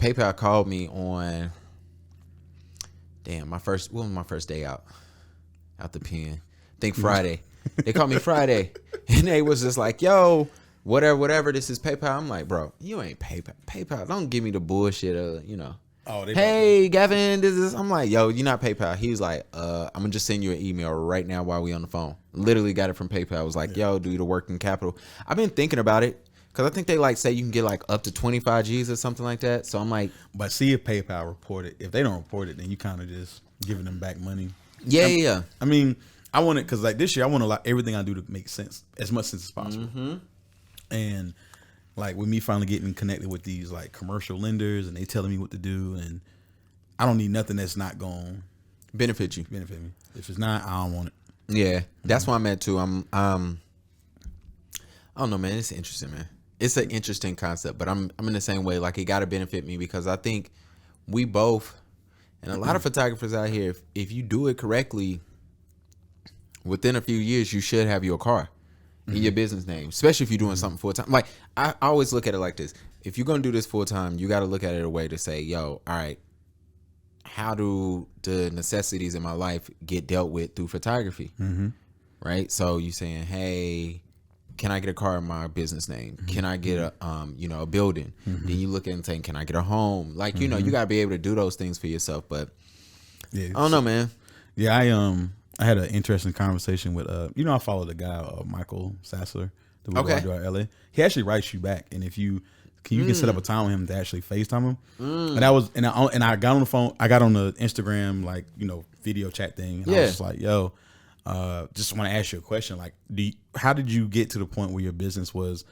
PayPal called me on, when was my first day out the pen? I think Friday. They called me Friday, and they was just like, yo, whatever, this is PayPal. I'm like, bro, you ain't PayPal. Don't give me the bullshit of, Oh, hey, Gavin, this is. I'm like, yo, you're not PayPal. He was like, I'm gonna just send you an email right now while we on the phone. Literally got it from PayPal. I was like, yo, do the working capital. I've been thinking about it because I think they like say you can get like up to 25 G's or something like that. So I'm like, but see if PayPal report it. If they don't report it, then you kind of just giving them back money. Yeah. I mean, I want it because like this year, I want to like everything I do to make sense, as much sense as possible. Mm-hmm. And like with me finally getting connected with these like commercial lenders and they telling me what to do, and I don't need nothing that's not going to benefit me. If it's not, I don't want it. Yeah, that's why I'm at too. I don't know, man. It's interesting, man. It's an interesting concept, but I'm in the same way. Like it got to benefit me because I think we both, and a lot of photographers out here, if you do it correctly, within a few years, you should have your car in your business name, especially if you're doing something full time. Like I always look at it like this: if you're gonna do this full time, you got to look at it a way to say, "Yo, all right, how do the necessities in my life get dealt with through photography?" Mm-hmm. Right. So you saying, "Hey, can I get a car in my business name? Mm-hmm. Can I get a a building?" Mm-hmm. Then you look at it and saying, "Can I get a home?" Like you got to be able to do those things for yourself. But I don't know, man. Yeah, I had an interesting conversation with I follow the guy Michael Sassler, the guy out of LA. He actually writes you back, and if you can set up a time with him to actually FaceTime him. And that was and I got on the phone. I got on the Instagram video chat thing. And I was just like, yo, just want to ask you a question. Like, how did you get to the point where your business was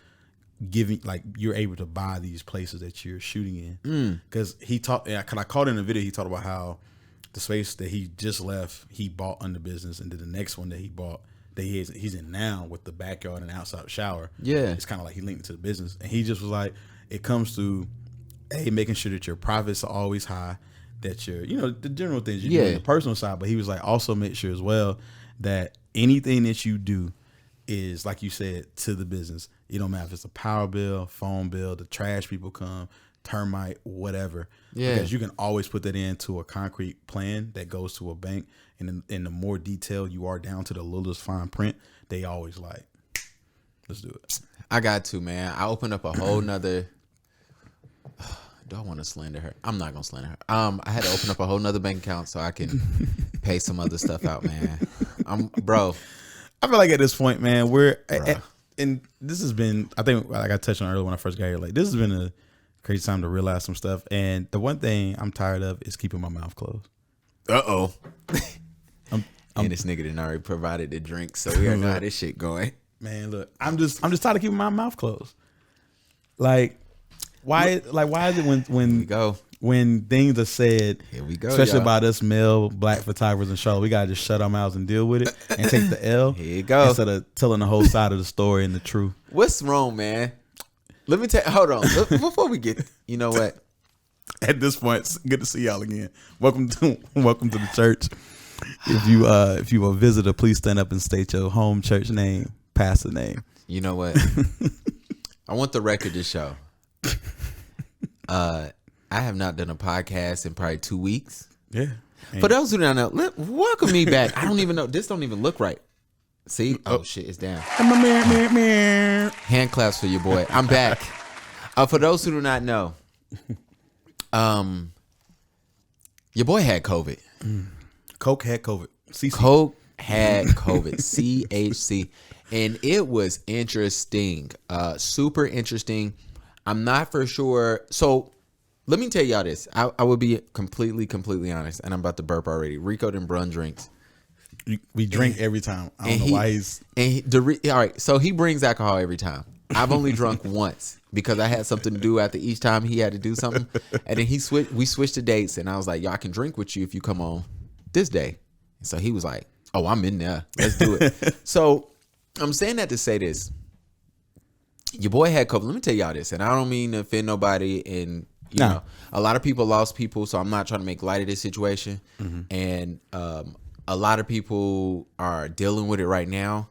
giving, like, you're able to buy these places that you're shooting in? Because I caught in the video. He talked about how the space that he just left, he bought under business, and then the next one that he bought that he's in now with the backyard and outside shower. Yeah, it's kind of like he linked it to the business, and he just was like, it comes to making sure that your profits are always high, that your the general things you do on the personal side, but he was like, also make sure as well that anything that you do is, like you said, to the business. It don't matter if it's a power bill, phone bill, the trash people come, termite, whatever. Yeah. Because you can always put that into a concrete plan that goes to a bank. And in the more detailed you are down to the littlest fine print, they always like, let's do it. I got to, man. I opened up a whole nother. Do I want to slander her? I'm not going to slander her. I had to open up a whole nother bank account so I can pay some other stuff out, man. Bro. I feel like at this point, man, and this has been, I think, like I touched on earlier when I first got here, like this has been a crazy time to realize some stuff. And the one thing I'm tired of is keeping my mouth closed. Uh-oh. And this nigga done already provided the drink, so we already know how this shit going. Man, look, I'm just tired of keeping my mouth closed. Like, why is it when things are said, here we go, especially about us male black photographers in Charlotte, we gotta just shut our mouths and deal with it and take the L. Here you go. Instead of telling the whole side of the story and the truth. What's wrong, man? Let me hold on. Before we get, you know what? At this point, it's good to see y'all again. Welcome to the church. If you a visitor, please stand up and state your home church name, pastor name. You know what? I want the record to show. I have not done a podcast in probably 2 weeks. Yeah. For those who don't know, welcome me back. I don't even know. This don't even look right. See? Oh shit, it's down. Hand claps for your boy. I'm back. For those who do not know, your boy had COVID. Coke had COVID. CC. Coke had COVID. CHC. And it was interesting. Super interesting. I'm not for sure. So let me tell y'all this. I will be completely honest. And I'm about to burp already. Rico done brung drinks. We drink every time. I don't know why he's. All right. So he brings alcohol every time. I've only drunk once because I had something to do after each time he had to do something. And then we switched the dates. And I was like, yo, I can drink with you if you come on this day. And so he was like, oh, I'm in there. Let's do it. So I'm saying that to say this. Your boy had COVID. Let me tell y'all this. And I don't mean to offend nobody. And, you know, a lot of people lost people. So I'm not trying to make light of this situation. Mm-hmm. And a lot of people are dealing with it right now.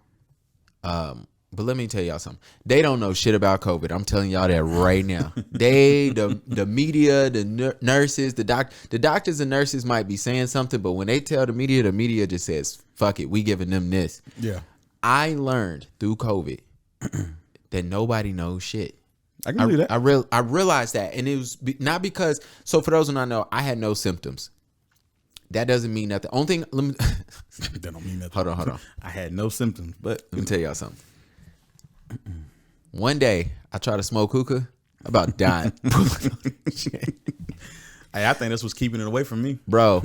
But let me tell y'all something. They don't know shit about COVID. I'm telling y'all that right now. The media, the nurses, the doctors and nurses might be saying something, but when they tell the media just says, fuck it, we giving them this. Yeah. I learned through COVID that nobody knows shit. I can believe that. I realized that. And it was not because, so for those who don't know, I had no symptoms. That doesn't mean nothing. Only thing, that don't mean nothing. Hold on. I had no symptoms, but let me tell y'all something. One day, I tried to smoke hookah. I about died. Hey, I think this was keeping it away from me, bro.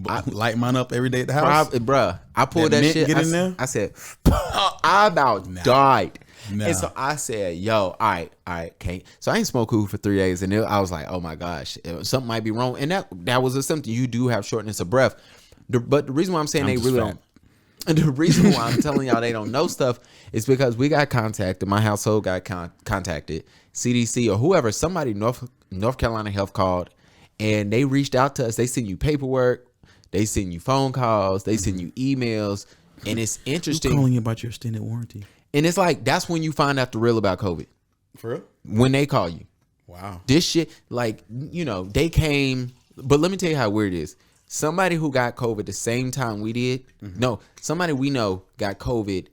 I light mine up every day at the house, bro. I pulled that shit. Get in there. I said, I about died. Nah. And so I said, yo, all right, can't. So I ain't smoked hookah for 3 days, and I was like, oh my gosh, something might be wrong. And that was a symptom. You do have shortness of breath. But the reason why I'm saying they really don't. And the reason why I'm telling y'all they don't know stuff is because we got contacted. My household got contacted. CDC or whoever, somebody North Carolina Health called, and they reached out to us. They send you paperwork. They send you phone calls. They send you emails. And it's interesting. Who's calling you about your extended warranty? And it's like, that's when you find out the real about COVID. For real? When they call you. Wow. This shit, like, they came. But let me tell you how weird it is. Somebody who got COVID the same time we did, somebody we know got COVID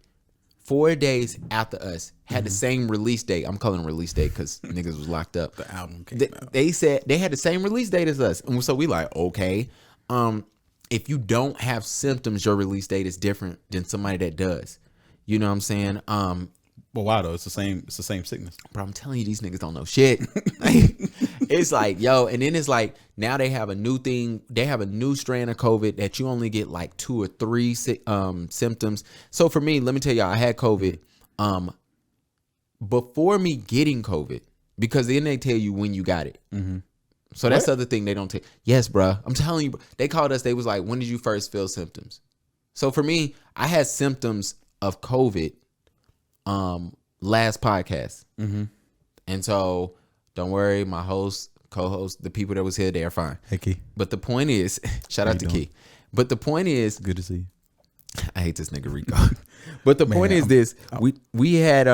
4 days after us, had the same release date. I'm calling it release date because niggas was locked up. The album came out. They said they had the same release date as us. And so we like, okay. If you don't have symptoms, your release date is different than somebody that does. You know what I'm saying? But why though? It's the same sickness. But I'm telling you, these niggas don't know shit. It's like, yo, and then it's like, now they have a new thing. They have a new strand of COVID that you only get like 2 or 3 symptoms. So for me, let me tell y'all, I had COVID before me getting COVID, because then they tell you when you got it. So that's the other thing they don't tell. Yes, bro. I'm telling you, they called us. They was like, when did you first feel symptoms? So for me, I had symptoms of COVID last podcast. And so don't worry, my host, co-host, the people that was here, they are fine. Hey, Key. But the point is, shout out to Key. But the point is, good to see you. I hate this nigga Rico. But the point is this: we had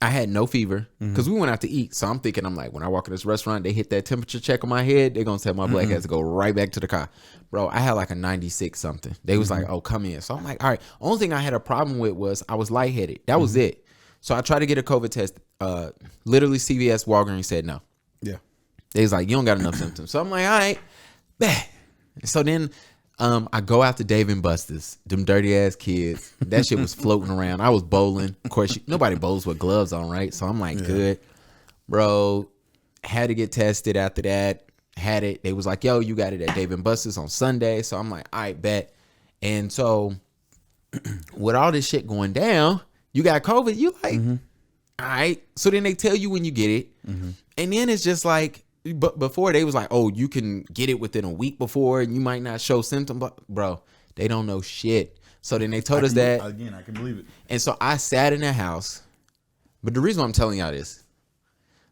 I had no fever because we went out to eat. So I'm thinking, I'm like, when I walk in this restaurant, they hit that temperature check on my head, they're gonna tell my black ass to go right back to the car. Bro, I had like a 96 something. They was like, oh, come in. So I'm like, all right. Only thing I had a problem with was I was lightheaded. That was it. So I tried to get a COVID test. Literally CVS, Walgreens said no. Yeah. They was like, you don't got enough symptoms. So I'm like, all right, bet. So then I go out to Dave and Buster's, them dirty ass kids. That shit was floating around. I was bowling. Of course, nobody bowls with gloves on, right? So I'm like, good. Bro, had to get tested after that. Had it. They was like, yo, you got it at Dave and Buster's on Sunday. So I'm like, all right, bet. And so with all this shit going down, you got COVID. You like, all right. So then they tell you when you get it. And then it's just like, but before they was like, oh, you can get it within a week before and you might not show symptoms. But bro, they don't know shit. So then they told us that. Again, I can believe it. And so I sat in the house. But the reason why I'm telling y'all this.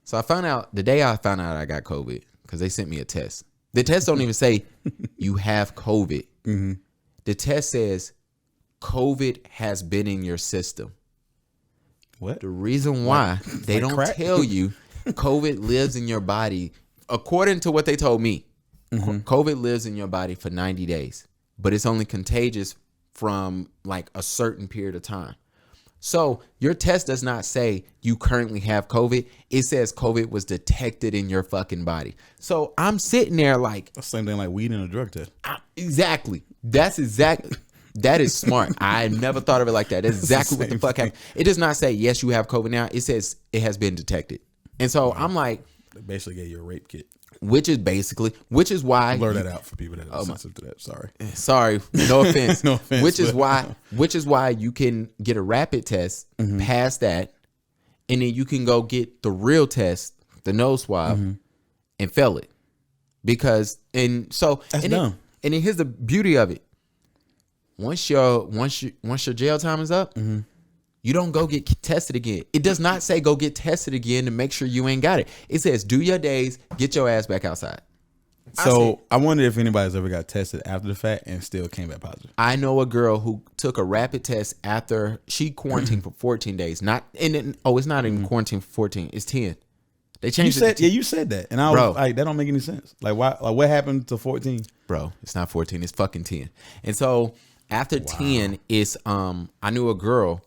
So I found out, the day I found out I got COVID, because they sent me a test. The test don't even say you have COVID. The test says COVID has been in your system. What? The reason why they don't tell you COVID lives in your body, according to what they told me, COVID lives in your body for 90 days, but it's only contagious from like a certain period of time. So your test does not say you currently have COVID. It says COVID was detected in your fucking body. So I'm sitting there like, That's the same thing like weed and a drug test. Exactly. That is smart. I never thought of it like that. That's exactly what the fuck happened. It does not say, yes, you have COVID now. It says it has been detected. And so I'm like, they basically gave you a rape kit. Which is why blur that out for people that are sensitive to that. Sorry, no offense. No offense. Which is why you can get a rapid test, pass that, and then you can go get the real test, the nose swab, and fail it. Because that's dumb. And then here's the beauty of it. Once your jail time is up, you don't go get tested again. It does not say go get tested again to make sure you ain't got it. It says do your days, get your ass back outside. So I wonder if anybody's ever got tested after the fact and still came back positive. I know a girl who took a rapid test after she quarantined for 14 days. It's not even quarantine for 14. It's 10. They changed it. You said that, and I was like, that don't make any sense. Like, why? Like, what happened to 14? Bro, it's not 14. It's fucking 10. And so after 10, it's I knew a girl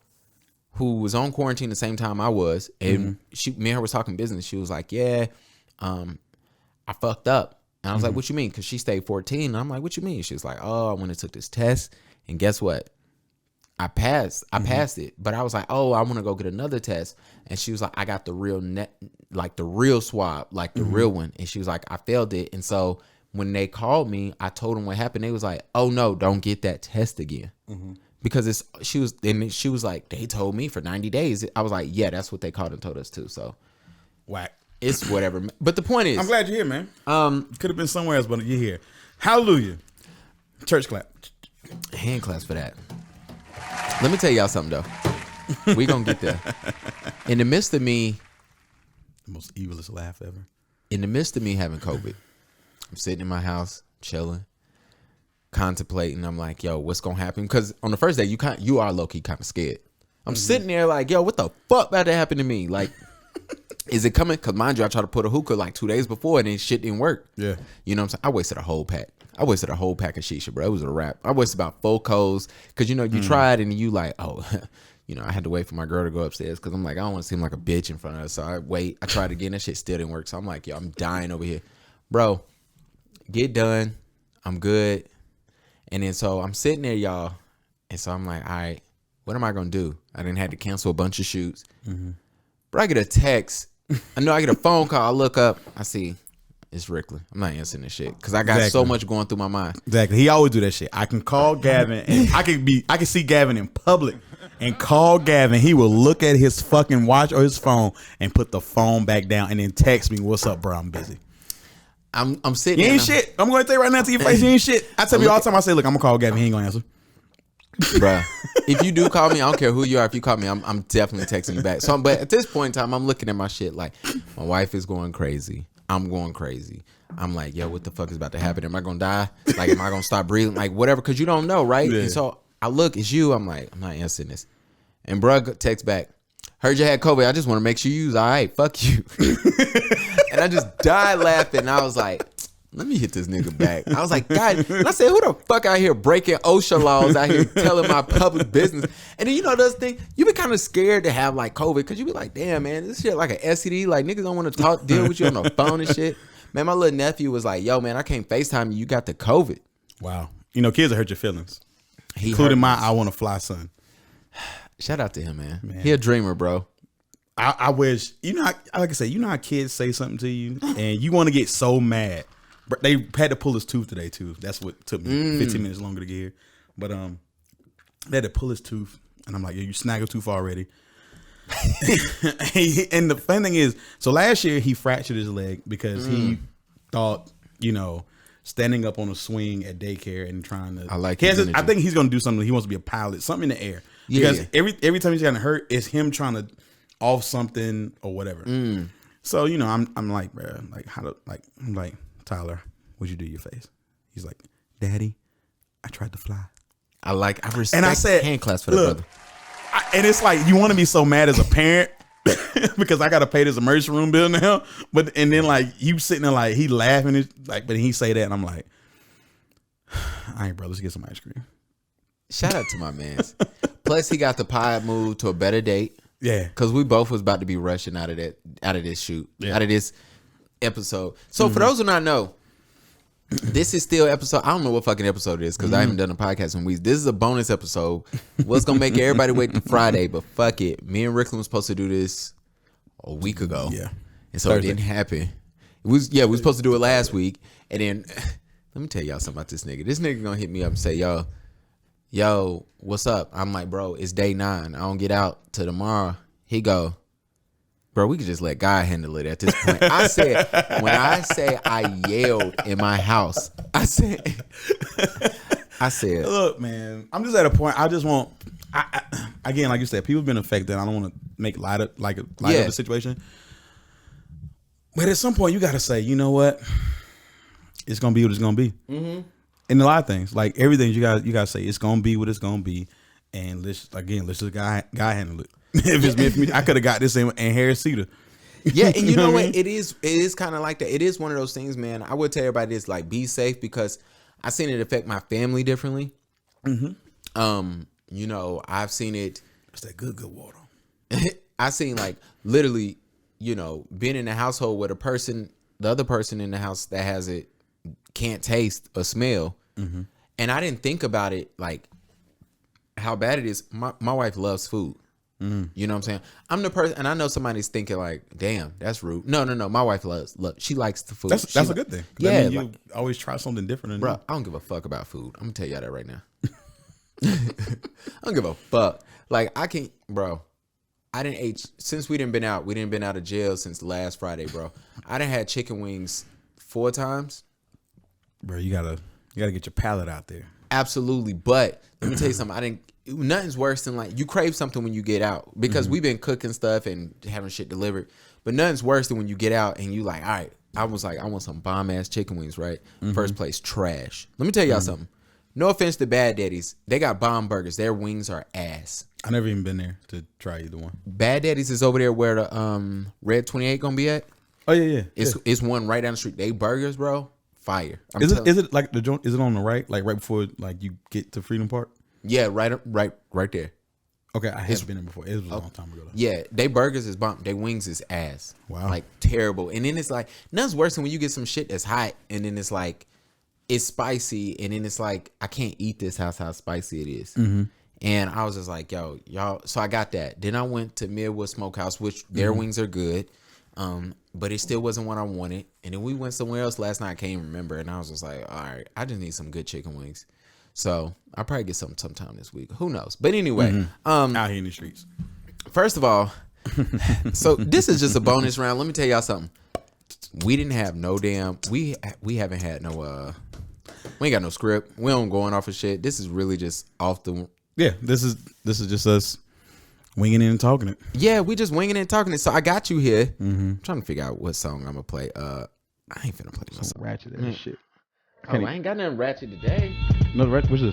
who was on quarantine the same time I was, and me and her was talking business. She was like, "Yeah, I fucked up." And I was like, "What you mean?" Because she stayed 14. And I'm like, "What you mean?" She was like, "Oh, I went and took this test, and guess what? I passed. I passed it." But I was like, "Oh, I want to go get another test." And she was like, "I got the real the real swab, like the real one." And she was like, "I failed it." And so when they called me, I told them what happened. They was like, "Oh no, don't get that test again." Because she was like, "They told me for 90 days." I was like, "Yeah, that's what they called and told us too." So whack. It's whatever. But the point is, I'm glad you're here, man. Could have been somewhere else, but you're here. Hallelujah. Church clap. Hand claps for that. Let me tell y'all something though. We gonna get there. In the midst of me, the most evilest laugh ever. In the midst of me having COVID, I'm sitting in my house, chilling, contemplating. I'm like, yo, what's gonna happen? Because on the first day, you are low key kind of scared. I'm sitting there like, yo, what the fuck about to happen to me? Like, is it coming? Because mind you, I tried to put a hookah like 2 days before and then shit didn't work. Yeah. You know what I'm saying? I wasted a whole pack. I wasted a whole pack of shisha, bro. It was a wrap. I wasted about 4 coals because, you know, you tried and you like, oh, you know, I had to wait for my girl to go upstairs because I'm like, I don't want to seem like a bitch in front of her. So I wait. I tried again. That shit still didn't work. So I'm like, yo, I'm dying over here. Bro, get done. I'm good. And then so I'm sitting there, y'all. And so I'm like, all right, what am I going to do? I didn't have to cancel a bunch of shoots. But I get a text. I know I get a phone call. I look up. I see it's Rickland. I'm not answering this shit because I got so much going through my mind. Exactly. He always do that shit. I can call Gavin and I can see Gavin in public and call Gavin. He will look at his fucking watch or his phone and put the phone back down and then text me, "What's up, bro? I'm busy." I'm sitting. You ain't shit. I'm going to tell you right now to your face. You ain't shit. I tell you all the time. I say, look, I'm gonna call Gavin. He ain't gonna answer. Bruh, if you do call me, I don't care who you are. If you call me, I'm definitely texting you back. So, but at this point in time, I'm looking at my shit like my wife is going crazy. I'm going crazy. I'm like, yo, what the fuck is about to happen? Am I gonna die? Like, am I gonna stop breathing? Like, whatever, because you don't know, right? Yeah. And so I look, it's you. I'm like, I'm not answering this. And bruh texts back, "Heard you had COVID. I just want to make sure you was all right. Fuck you." And I just died laughing. I was like, let me hit this nigga back. I was like, God. And I said, who the fuck out here breaking OSHA laws out here telling my public business? And then, you know, those things, you be kind of scared to have like COVID because you be like, damn, man, this shit like an STD. Like, niggas don't want to deal with you on the phone and shit. Man, my little nephew was like, yo, man, I can't FaceTime you. You got the COVID. Wow. You know, kids will hurt your feelings. Including my I want to fly son. Shout out to him, man. He a dreamer, bro. I wish, you know, like I said, you know how kids say something to you and you want to get so mad. They had to pull his tooth today too. That's what took me 15 minutes longer to get here. But they had to pull his tooth, and I'm like, "Yo, you snaggled tooth already." And the fun thing is, so last year he fractured his leg because he thought, you know, standing up on a swing at daycare and trying to. I think he's gonna do something. He wants to be a pilot, something in the air. Because every time he's gotten hurt, it's him trying to off something or whatever. So you know, I'm like, bro, like how to like I'm like. "Tyler, what'd you do to your face?" He's like, "Daddy, I tried to fly." I respect and I said, hand claps for the brother. And it's like, you want to be so mad as a parent because I got to pay this emergency room bill now. And then like you sitting there like, he laughing, like, but he say that and I'm like, all right, bro, let's get some ice cream. Shout out to my mans. Plus he got the pod moved to a better date. Yeah. Because we both was about to be rushing out of this shoot, out of this episode. So for those who not know, this is still episode. I don't know what fucking episode it is because I haven't done a podcast in weeks. This is a bonus episode. What's gonna make everybody wait till Friday? But fuck it. Me and Rickland was supposed to do this a week ago. Yeah, and so Thursday. It didn't happen. We was supposed to do it last week, and then let me tell y'all something about this nigga. This nigga gonna hit me up and say, yo, what's up? I'm like, bro, it's day 9. I don't get out till tomorrow. He go, bro, we could just let God handle it at this point. I said, when I say I yelled in my house, I said, look, man, I'm just at a point. I just want, again, like you said, people have been affected. I don't want to make light of the situation. But at some point, you got to say, you know what? it's gonna be what it's gonna be. Mm-hmm. And a lot of things, like everything, you gotta say it's gonna be what it's gonna be, and let's just guy handle it. If it's meant for me, I could have got this and Harris Cedar. Yeah, and you know what? It is kind of like that. It is one of those things, man. I would tell everybody this, like, be safe, because I seen it affect my family differently. Mm-hmm. You know, I've seen it. It's that good water. I seen, like, literally, you know, being in a household where the other person in the house that has it can't taste or smell. Mm-hmm. And I didn't think about it, like, how bad it is. My wife loves food. Mm. You know what I'm saying? I'm the person, and I know somebody's thinking like, "Damn, that's rude." No. My wife loves. She likes the food. That's a good thing. Yeah, I mean, you always try something different. Bro, I don't give a fuck about food. I'm gonna tell y'all that right now. I don't give a fuck. Like, I can't, bro. I didn't eat since we didn't been out. We didn't been out of jail since last Friday, bro. I done had chicken wings 4 times. Bro, you gotta get your palate out there. Absolutely, but let me tell you something. Nothing's worse than, like, you crave something when you get out, because we've been cooking stuff and having shit delivered, but nothing's worse than when you get out and you like, all right, I was like, I want some bomb ass chicken wings, right? First place, trash. Let me tell y'all something. No offense to Bad Daddy's, they got bomb burgers. Their wings are ass. I never even been there to try either one. Bad Daddy's is over there where the Red 28 gonna be at. Oh yeah. It's one right down the street. They burgers, bro, fire. Is it like the joint? Is it on the right, like right before like you get to Freedom Park? Yeah, right there. Okay, I have been there before. It was a long time ago, though. Yeah, they burgers is bomb. They wings is ass. Wow. Like, terrible. And then it's like, nothing's worse than when you get some shit that's hot and then it's like, it's spicy, and then it's like, I can't eat this how spicy it is. Mm-hmm. And I was just like, yo, y'all. So I got that. Then I went to Midwood Smokehouse, which their wings are good, but it still wasn't what I wanted. And then we went somewhere else last night. I can't even remember. And I was just like, all right, I just need some good chicken wings. So I'll probably get some sometime this week. Who knows? But anyway, out here in the streets. First of all, so this is just a bonus round. Let me tell y'all something. We didn't have no damn. We haven't had no. We ain't got no script. We don't going off of shit. This is really just off the. Yeah, this is just us winging it and talking it. Yeah, we just winging it and talking it. So I got you here. I'm trying to figure out what song I'm gonna play. I ain't finna play my song. Ratchet and shit. I ain't got nothing ratchet today. No, ratchet. What's this?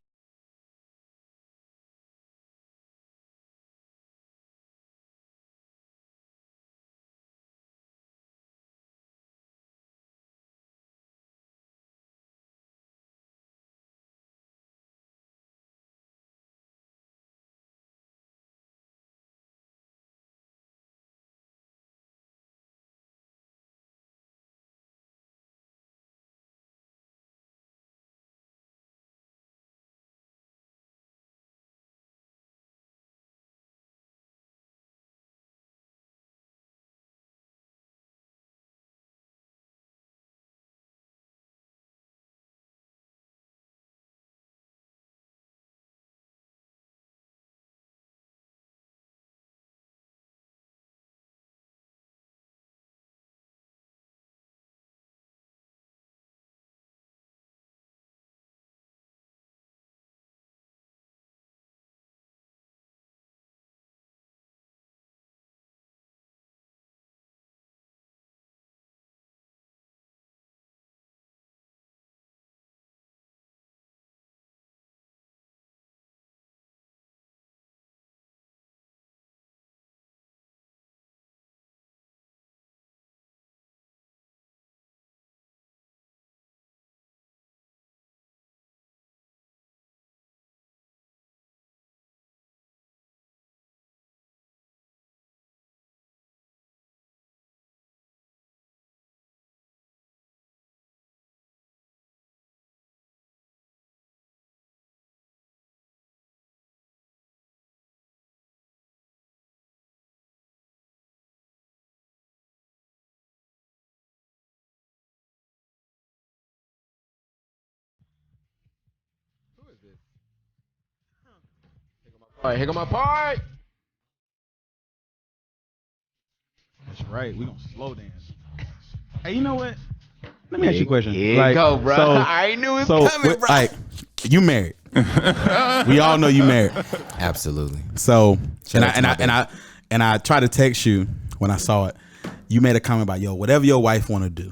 All right, here go my part. That's right. We gonna slow dance. Hey, you know what? Let me ask you a question. Here you go, bro. I knew it was coming, bro. Like, you married. We all know you married. Absolutely. So, and I tried to text you when I saw it. You made a comment about, yo, whatever your wife want to do,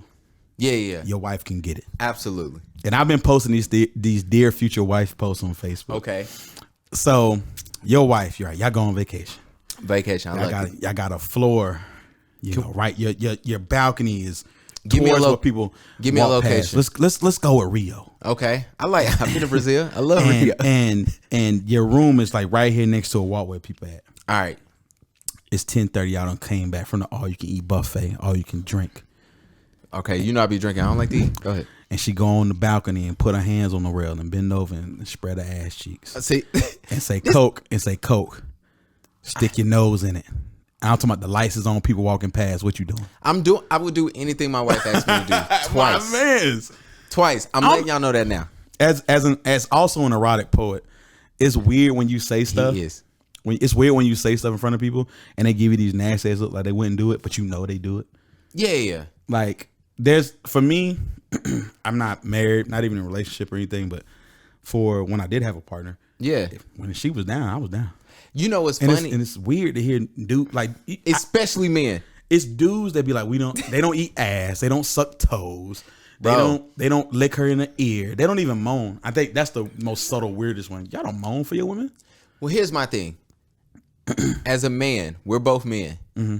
Yeah. Your wife can get it. Absolutely. And I've been posting these dear future wife posts on Facebook. Okay. So your wife, y'all go on vacation. Vacation. Y'all got a floor. Right. Your balcony is give me a where people give me a location. Let's go with Rio. Okay. I've been to Brazil. I love Rio. And your room is like right here next to a walk where people at. All right. It's 10:30. Y'all done came back from the all you can eat buffet, all you can drink. Okay, you know I be drinking. I don't like to eat. Go ahead. And she go on the balcony and put her hands on the rail and bend over and spread her ass cheeks. See, and say Coke and say Coke. Stick your nose in it. I'm talking about the lights is on, people walking past. What you doing? I would do anything my wife asked me to do. Twice. My mans. Twice. I'm letting y'all know that now. As also an erotic poet, it's weird when you say stuff. He is. It's weird when you say stuff in front of people and they give you these nasty ass look like they wouldn't do it, but you know they do it. Yeah. Like for me, I'm not married, not even in a relationship or anything, but for when I did have a partner, when she was down, I was down. You know what's and funny? It's weird to hear dude like, especially men. It's dudes that be like, they don't eat ass, they don't suck toes, Bro. they don't lick her in the ear, they don't even moan. I think that's the most subtle, weirdest one. Y'all don't moan for your women. Well, here's my thing. As a man, we're both men. Mm-hmm.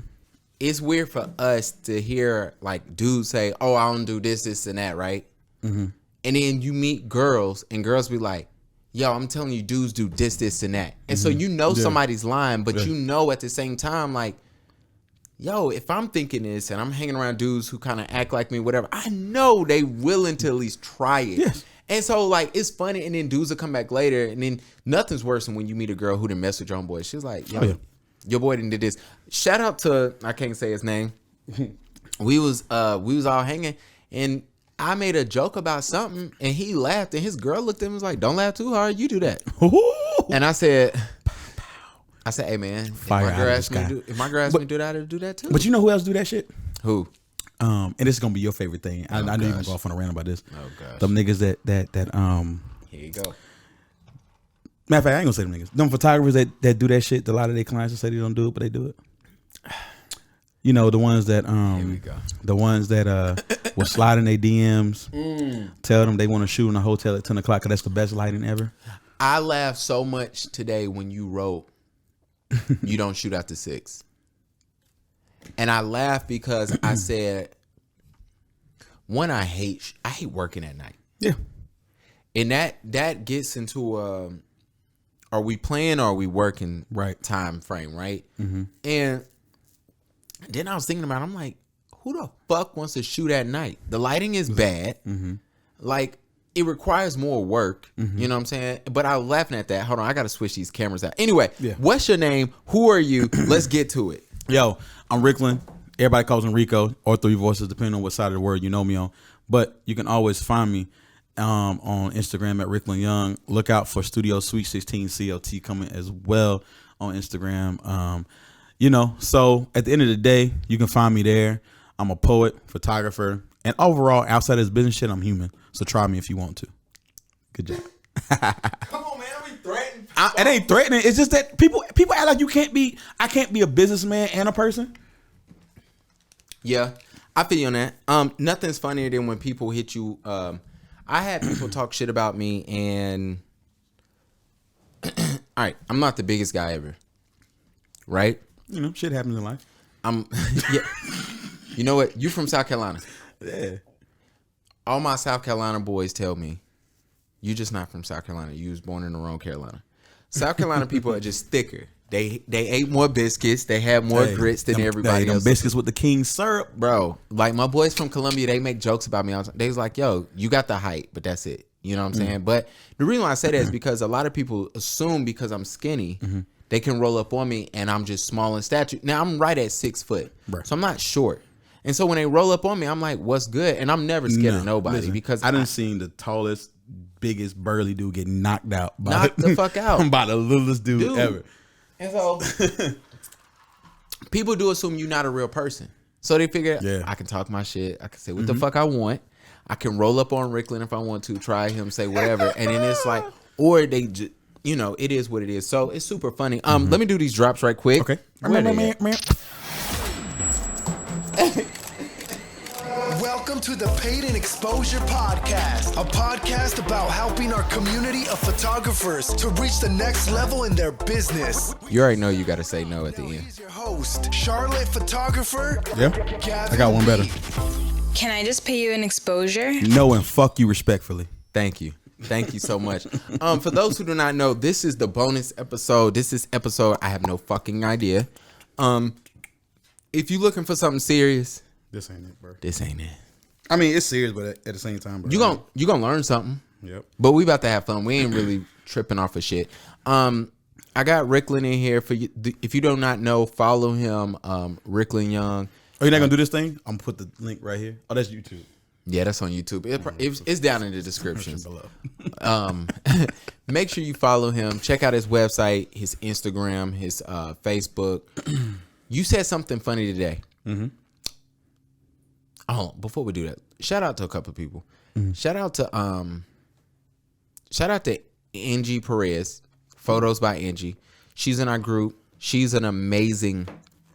It's weird for us to hear like dudes say, "Oh, I don't do this, and that," right? Mm-hmm. And then you meet girls, and girls be like, "Yo, I'm telling you, dudes do this, and that." And so you know somebody's lying, but you know at the same time, like, yo, if I'm thinking this and I'm hanging around dudes who kind of act like me, whatever, I know they willing to at least try it. Yes. And so, like, it's funny, and then dudes will come back later, and then nothing's worse than when you meet a girl who done mess with your own boy. She's like, yo, your boy done did this. Shout out to, I can't say his name. We was all hanging, and I made a joke about something, and he laughed, and his girl looked at him and was like, don't laugh too hard, you do that. And I said, hey, man, if my girl asked me to do that, I'd do that too. But you know who else do that shit? Who? And this is gonna be your favorite thing. I know you're gonna go off on a rant about this. Oh gosh. Them niggas that Here you go. Matter of fact, I ain't gonna say them niggas. Them photographers that do that shit. A lot of their clients say they don't do it, but they do it. You know, the ones that Here we go. the ones that will slide in their DMs, tell them they want to shoot in a hotel at 10 o'clock because that's the best lighting ever. I laughed so much today when you wrote, you don't shoot after 6. And I laughed because I said, one, I hate working at night. Yeah. And that gets into are we playing or are we working time frame, right? Mm-hmm. And then I was thinking about it, I'm like, who the fuck wants to shoot at night? The lighting is bad. Mm-hmm. Like, it requires more work. Mm-hmm. You know what I'm saying? But I was laughing at that. Hold on, I got to switch these cameras out. Anyway, what's your name? Who are you? Let's get to it. Yo, I'm Rickland. Everybody calls me Rico or 3 Voices, depending on what side of the word you know me on. But you can always find me on Instagram at Rickland Young. Look out for Studio Sweet 16 CLT coming as well on Instagram. You know, so at the end of the day, you can find me there. I'm a poet, photographer, and overall, outside of this business shit, I'm human. So try me if you want to. Good job. Come on, man. Are we threatening? It ain't threatening. It's just that people act like I can't be a businessman and a person. Yeah, I feel you on that. Nothing's funnier than when people hit you. I had people talk shit about me, and all right, I'm not the biggest guy ever, right? You know, shit happens in life. Yeah. You know what? You from South Carolina? Yeah. All my South Carolina boys tell me, you just not from South Carolina. You was born in the wrong Carolina. South Carolina people are just thicker. They ate more biscuits. They had more grits than everybody else. Biscuits with the king syrup. Bro, like my boys from Columbia, they make jokes about me all the time. They was like, yo, you got the height, but that's it. You know what I'm saying? But the reason why I say that is because a lot of people assume because I'm skinny, they can roll up on me and I'm just small in stature. Now, I'm right at 6 foot. Right. So I'm not short. And so when they roll up on me, I'm like, what's good? And I'm never scared of nobody because I done seen the tallest, biggest, burly dude get knocked out. The fuck out. By the littlest dude ever. And so people do assume you're not a real person. So they figure I can talk my shit. I can say what the fuck I want. I can roll up on Rickland if I want to, try him, say whatever. And then it's like, or they just, you know, it is what it is. So it's super funny. Let me do these drops right quick. Okay. Welcome Welcome to the Paid in Exposure Podcast, a podcast about helping our community of photographers to reach the next level in their business. You already know you got to say no at the end. He's your host, Charlotte photographer. Yeah, Gavin I got one better. Can I just pay you an exposure? No, and fuck you respectfully. Thank you. Thank you so much. For those who do not know, this is the bonus episode. This is episode I have no fucking idea. If you looking for something serious, This ain't it, bro. this ain't it. I mean, it's serious, but at the same time, bro. You gonna learn something. Yep. But we about to have fun. We ain't really tripping off of shit. I got Rickland in here for you. If you do not know, follow him. Rickland Young. Oh, you're not gonna do this thing? I'm gonna put the link right here. Oh, that's YouTube. Yeah, that's on YouTube. It's down in the descriptions. Make sure you follow him. Check out his website, his Instagram, his Facebook. You said something funny today. Mm-hmm. Oh, before we do that, shout out to a couple of people. Mm-hmm. Shout out to Angie Perez, Photos by Angie. She's in our group. She's an amazing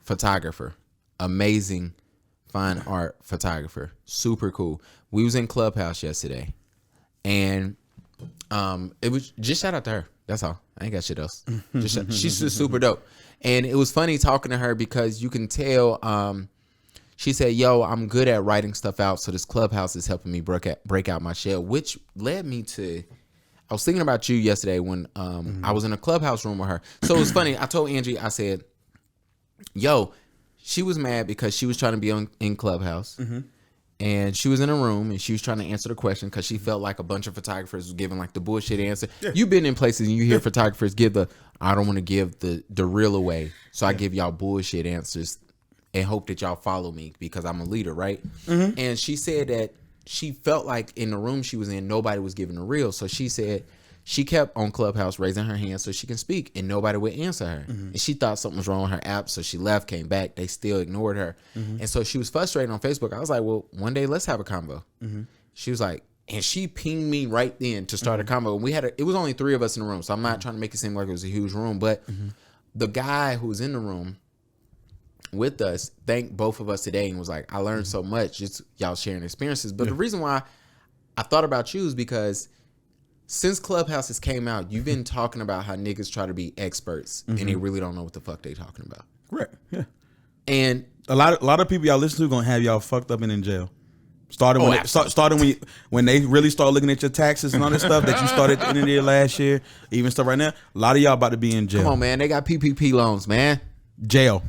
photographer. Amazing fine art photographer. Super cool. We was in Clubhouse yesterday. And it was just shout out to her. That's all. I ain't got shit else. She's just super dope. And it was funny talking to her because you can tell she said, yo, I'm good at writing stuff out, so this Clubhouse is helping me break out my shell, which led me to I was thinking about you yesterday when I was in a Clubhouse room with her. So it was funny. I told Angie, I said, yo, she was mad because she was trying to be in Clubhouse. Mm-hmm. And she was in a room and she was trying to answer the question because she felt like a bunch of photographers was giving like the bullshit answer. Yeah. You've been in places and you hear photographers give I don't want to give the real away. So I give y'all bullshit answers and hope that y'all follow me because I'm a leader, right? Mm-hmm. And she said that she felt like in the room she was in, nobody was giving the real. So she said she kept on Clubhouse raising her hand so she can speak and nobody would answer her. Mm-hmm. And she thought something was wrong with her app. So she left, came back. They still ignored her. Mm-hmm. And so she was frustrated on Facebook. I was like, well, one day let's have a convo. Mm-hmm. She was like, and she pinged me right then to start a convo. And we had it was only 3 of us in the room. So I'm not trying to make it seem like it was a huge room. But the guy who was in the room with us thanked both of us today and was like, I learned so much just y'all sharing experiences. But the reason why I thought about you is because since Clubhouses came out, you've been talking about how niggas try to be experts and they really don't know what the fuck they talking about. Correct. Yeah. And a lot of people y'all listen to gonna have y'all fucked up and in jail. Starting when they really start looking at your taxes and all this stuff that you started at the end of the year last year, even stuff right now. A lot of y'all about to be in jail. Come on, man. They got PPP loans, man. Jail.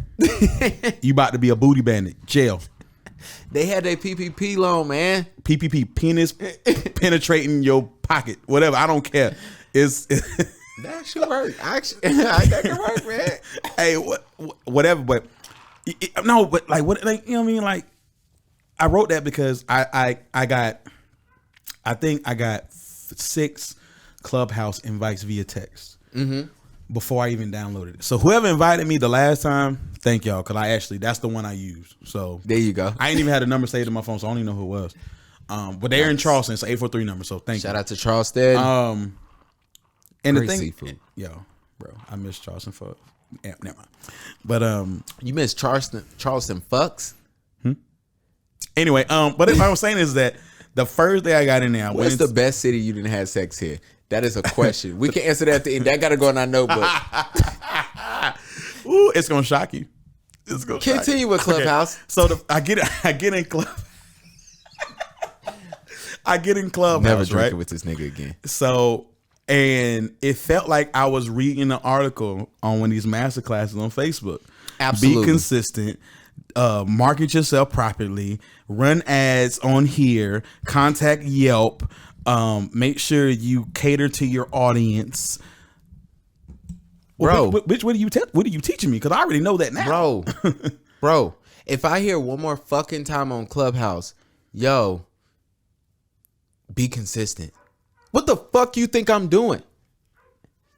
You about to be a booty bandit. Jail. They had their PPP loan, man. PPP, penis penetrating your pocket, whatever. I don't care. It's that should work. That can work, man. Hey, whatever. But no, but like what? Like you know what I mean? Like I wrote that because I think I got 6 Clubhouse invites via text. Mm-hmm. Before I even downloaded it. So whoever invited me the last time, thank y'all, because that's the one I used. So there you go. I ain't even had a number saved in my phone, so I don't even know who it was. But they're in Charleston. It's an 843 number, so thank you. Shout out to Charleston. And great the thing, seafood. Yo, bro, I miss Charleston for never mind. But you miss Charleston fucks? Anyway, but what I'm saying is that the first day I got in there, what's the best city you didn't have sex here? That is a question. We can answer that at the end. That got to go in our notebook. Ooh, it's gonna shock you. It's gonna continue with Clubhouse. Okay. So I get in Club. I get in Clubhouse. Never drinking right? with this nigga again. So, and it felt like I was reading an article on one of these master classes on Facebook. Absolutely. Be consistent. Market yourself properly. Run ads on here. Contact Yelp. Make sure you cater to your audience. Bro, what are you teaching me? Because I already know that now. Bro, if I hear one more fucking time on Clubhouse, yo, be consistent. What the fuck you think I'm doing?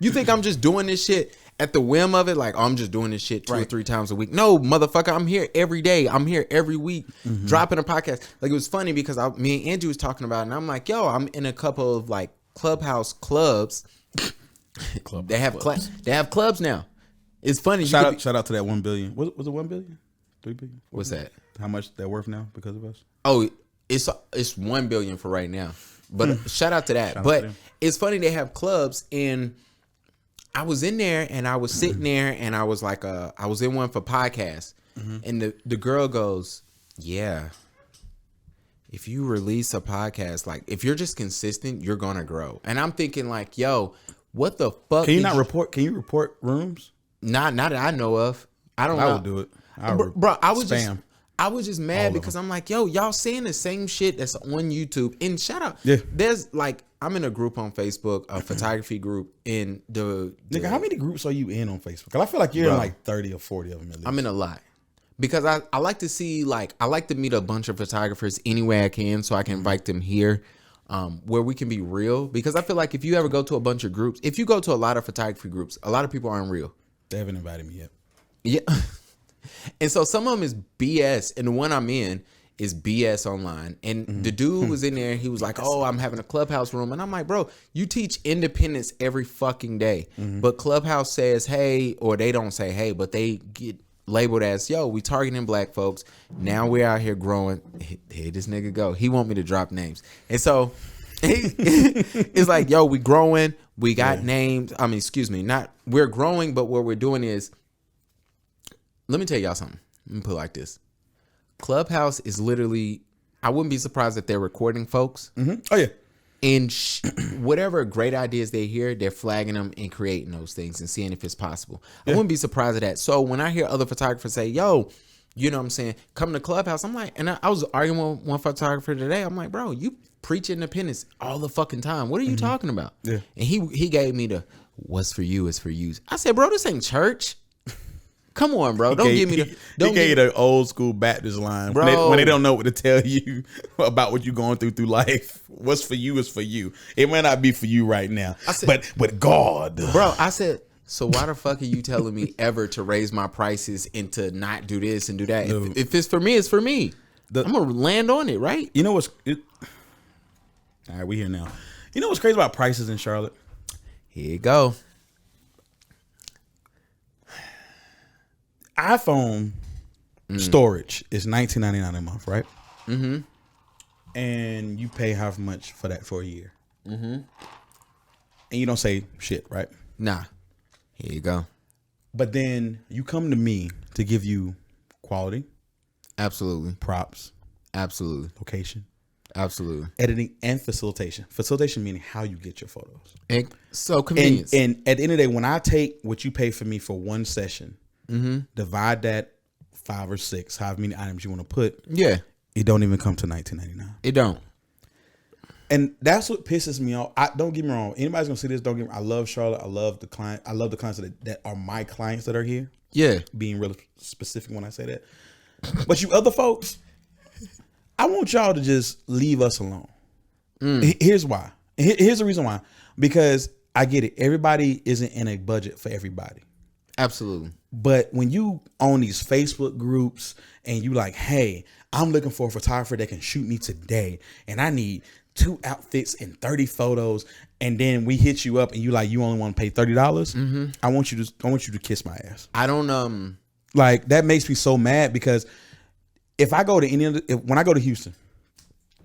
You think I'm just doing this shit at the whim of it? Like, oh, I'm just doing this shit 2 or 3 times a week. No, motherfucker, I'm here every day. I'm here every week dropping a podcast. Like, it was funny because me and Andrew was talking about it, and I'm like, yo, I'm in a couple of like Clubhouse clubs. They have clubs now. It's funny. Shout out to that 1 billion. Was it 1 billion? 3 billion? What's that? How much they're worth now because of us? Oh, It's 1 billion for right now. But shout out to that. Shout out but to them. it's funny they have clubs, and I was in there and I was sitting there and I was like, I was in one for podcasts, and the girl goes, yeah, if you release a podcast, like if you're just consistent, you're gonna grow. And I'm thinking like, yo, what the fuck? Can you report rooms? Not that I know of. I don't know. I would do it. Bro, I was spam. I was just mad because I'm like, yo, y'all saying the same shit that's on YouTube. And shout out, Yeah. there's like, I'm in a group on Facebook, a photography group, and the Nigga, how many groups are you in on Facebook? 'Cause I feel like you're in like 30 or 40 of them at least. I'm in a lot. Because I like to see, like, I like to meet a bunch of photographers any way I can so I can invite them here where we can be real. Because I feel like if you ever go to a bunch of groups, if you go to a lot of photography groups, a lot of people aren't real. They haven't invited me yet. Yeah. And so some of them is BS, and the one I'm in is BS online. And the dude was in there, he was like, oh, I'm having a Clubhouse room. And I'm like, bro, you teach independence every fucking day. But Clubhouse says, hey, or they don't say, hey, but they get labeled as, yo, we targeting black folks. Now we're out here growing. Here this nigga go. He want me to drop names. And so it's like, yo, we growing. We got names. I mean, excuse me, not we're growing, but what we're doing is, let me tell y'all something. Let me put it like this. Clubhouse is literally, I wouldn't be surprised if they're recording folks. Oh, yeah. And whatever great ideas they hear, they're flagging them and creating those things and seeing if it's possible. I wouldn't be surprised at that. So when I hear other photographers say, yo, you know what I'm saying, come to Clubhouse, I'm like, and I was arguing with one photographer today. I'm like, bro, you preach independence all the fucking time. What are you talking about? Yeah. And he gave me the, what's for you is for you. I said, bro, this ain't church. Come on, bro. Don't give me the. He gave you the old school Baptist line, Bro. when they don't know what to tell you about what you're going through life. What's for you is for you. It may not be for you right now, but God, bro. I said, so why the fuck are you telling me ever to raise my prices and to not do this and do that? If it's for me, it's for me. I'm gonna land on it, right? You know what's? All right, we here now. You know what's crazy about prices in Charlotte? Here you go. iPhone storage is $19.99 a month, right? Mm-hmm. And you pay how much for that for a year? Mm-hmm. And you don't say shit, right? Nah. Here you go. But then you come to me to give you quality, Absolutely. props, Absolutely. location, Absolutely. editing, and facilitation. Facilitation meaning how you get your photos. And so convenience. And at the end of the day, when I take what you pay for me for one session, divide that 5 or 6, however many items you want to put. Yeah. It don't even come to $19.99. It don't. And that's what pisses me off. Don't get me wrong. Anybody's gonna see this. Don't get me. I love Charlotte. I love the client. I love the clients that are my clients that are here. Yeah. Being really specific when I say that. But you other folks, I want y'all to just leave us alone. Here's why. Here's the reason why. Because I get it. Everybody isn't in a budget for everybody. Absolutely. But when you own these Facebook groups and you like, hey, I'm looking for a photographer that can shoot me today, and I need 2 outfits and 30 photos, and then we hit you up and you like, you only want to pay $30. I want you to kiss my ass. I don't Like, that makes me so mad because if I go to when I go to Houston,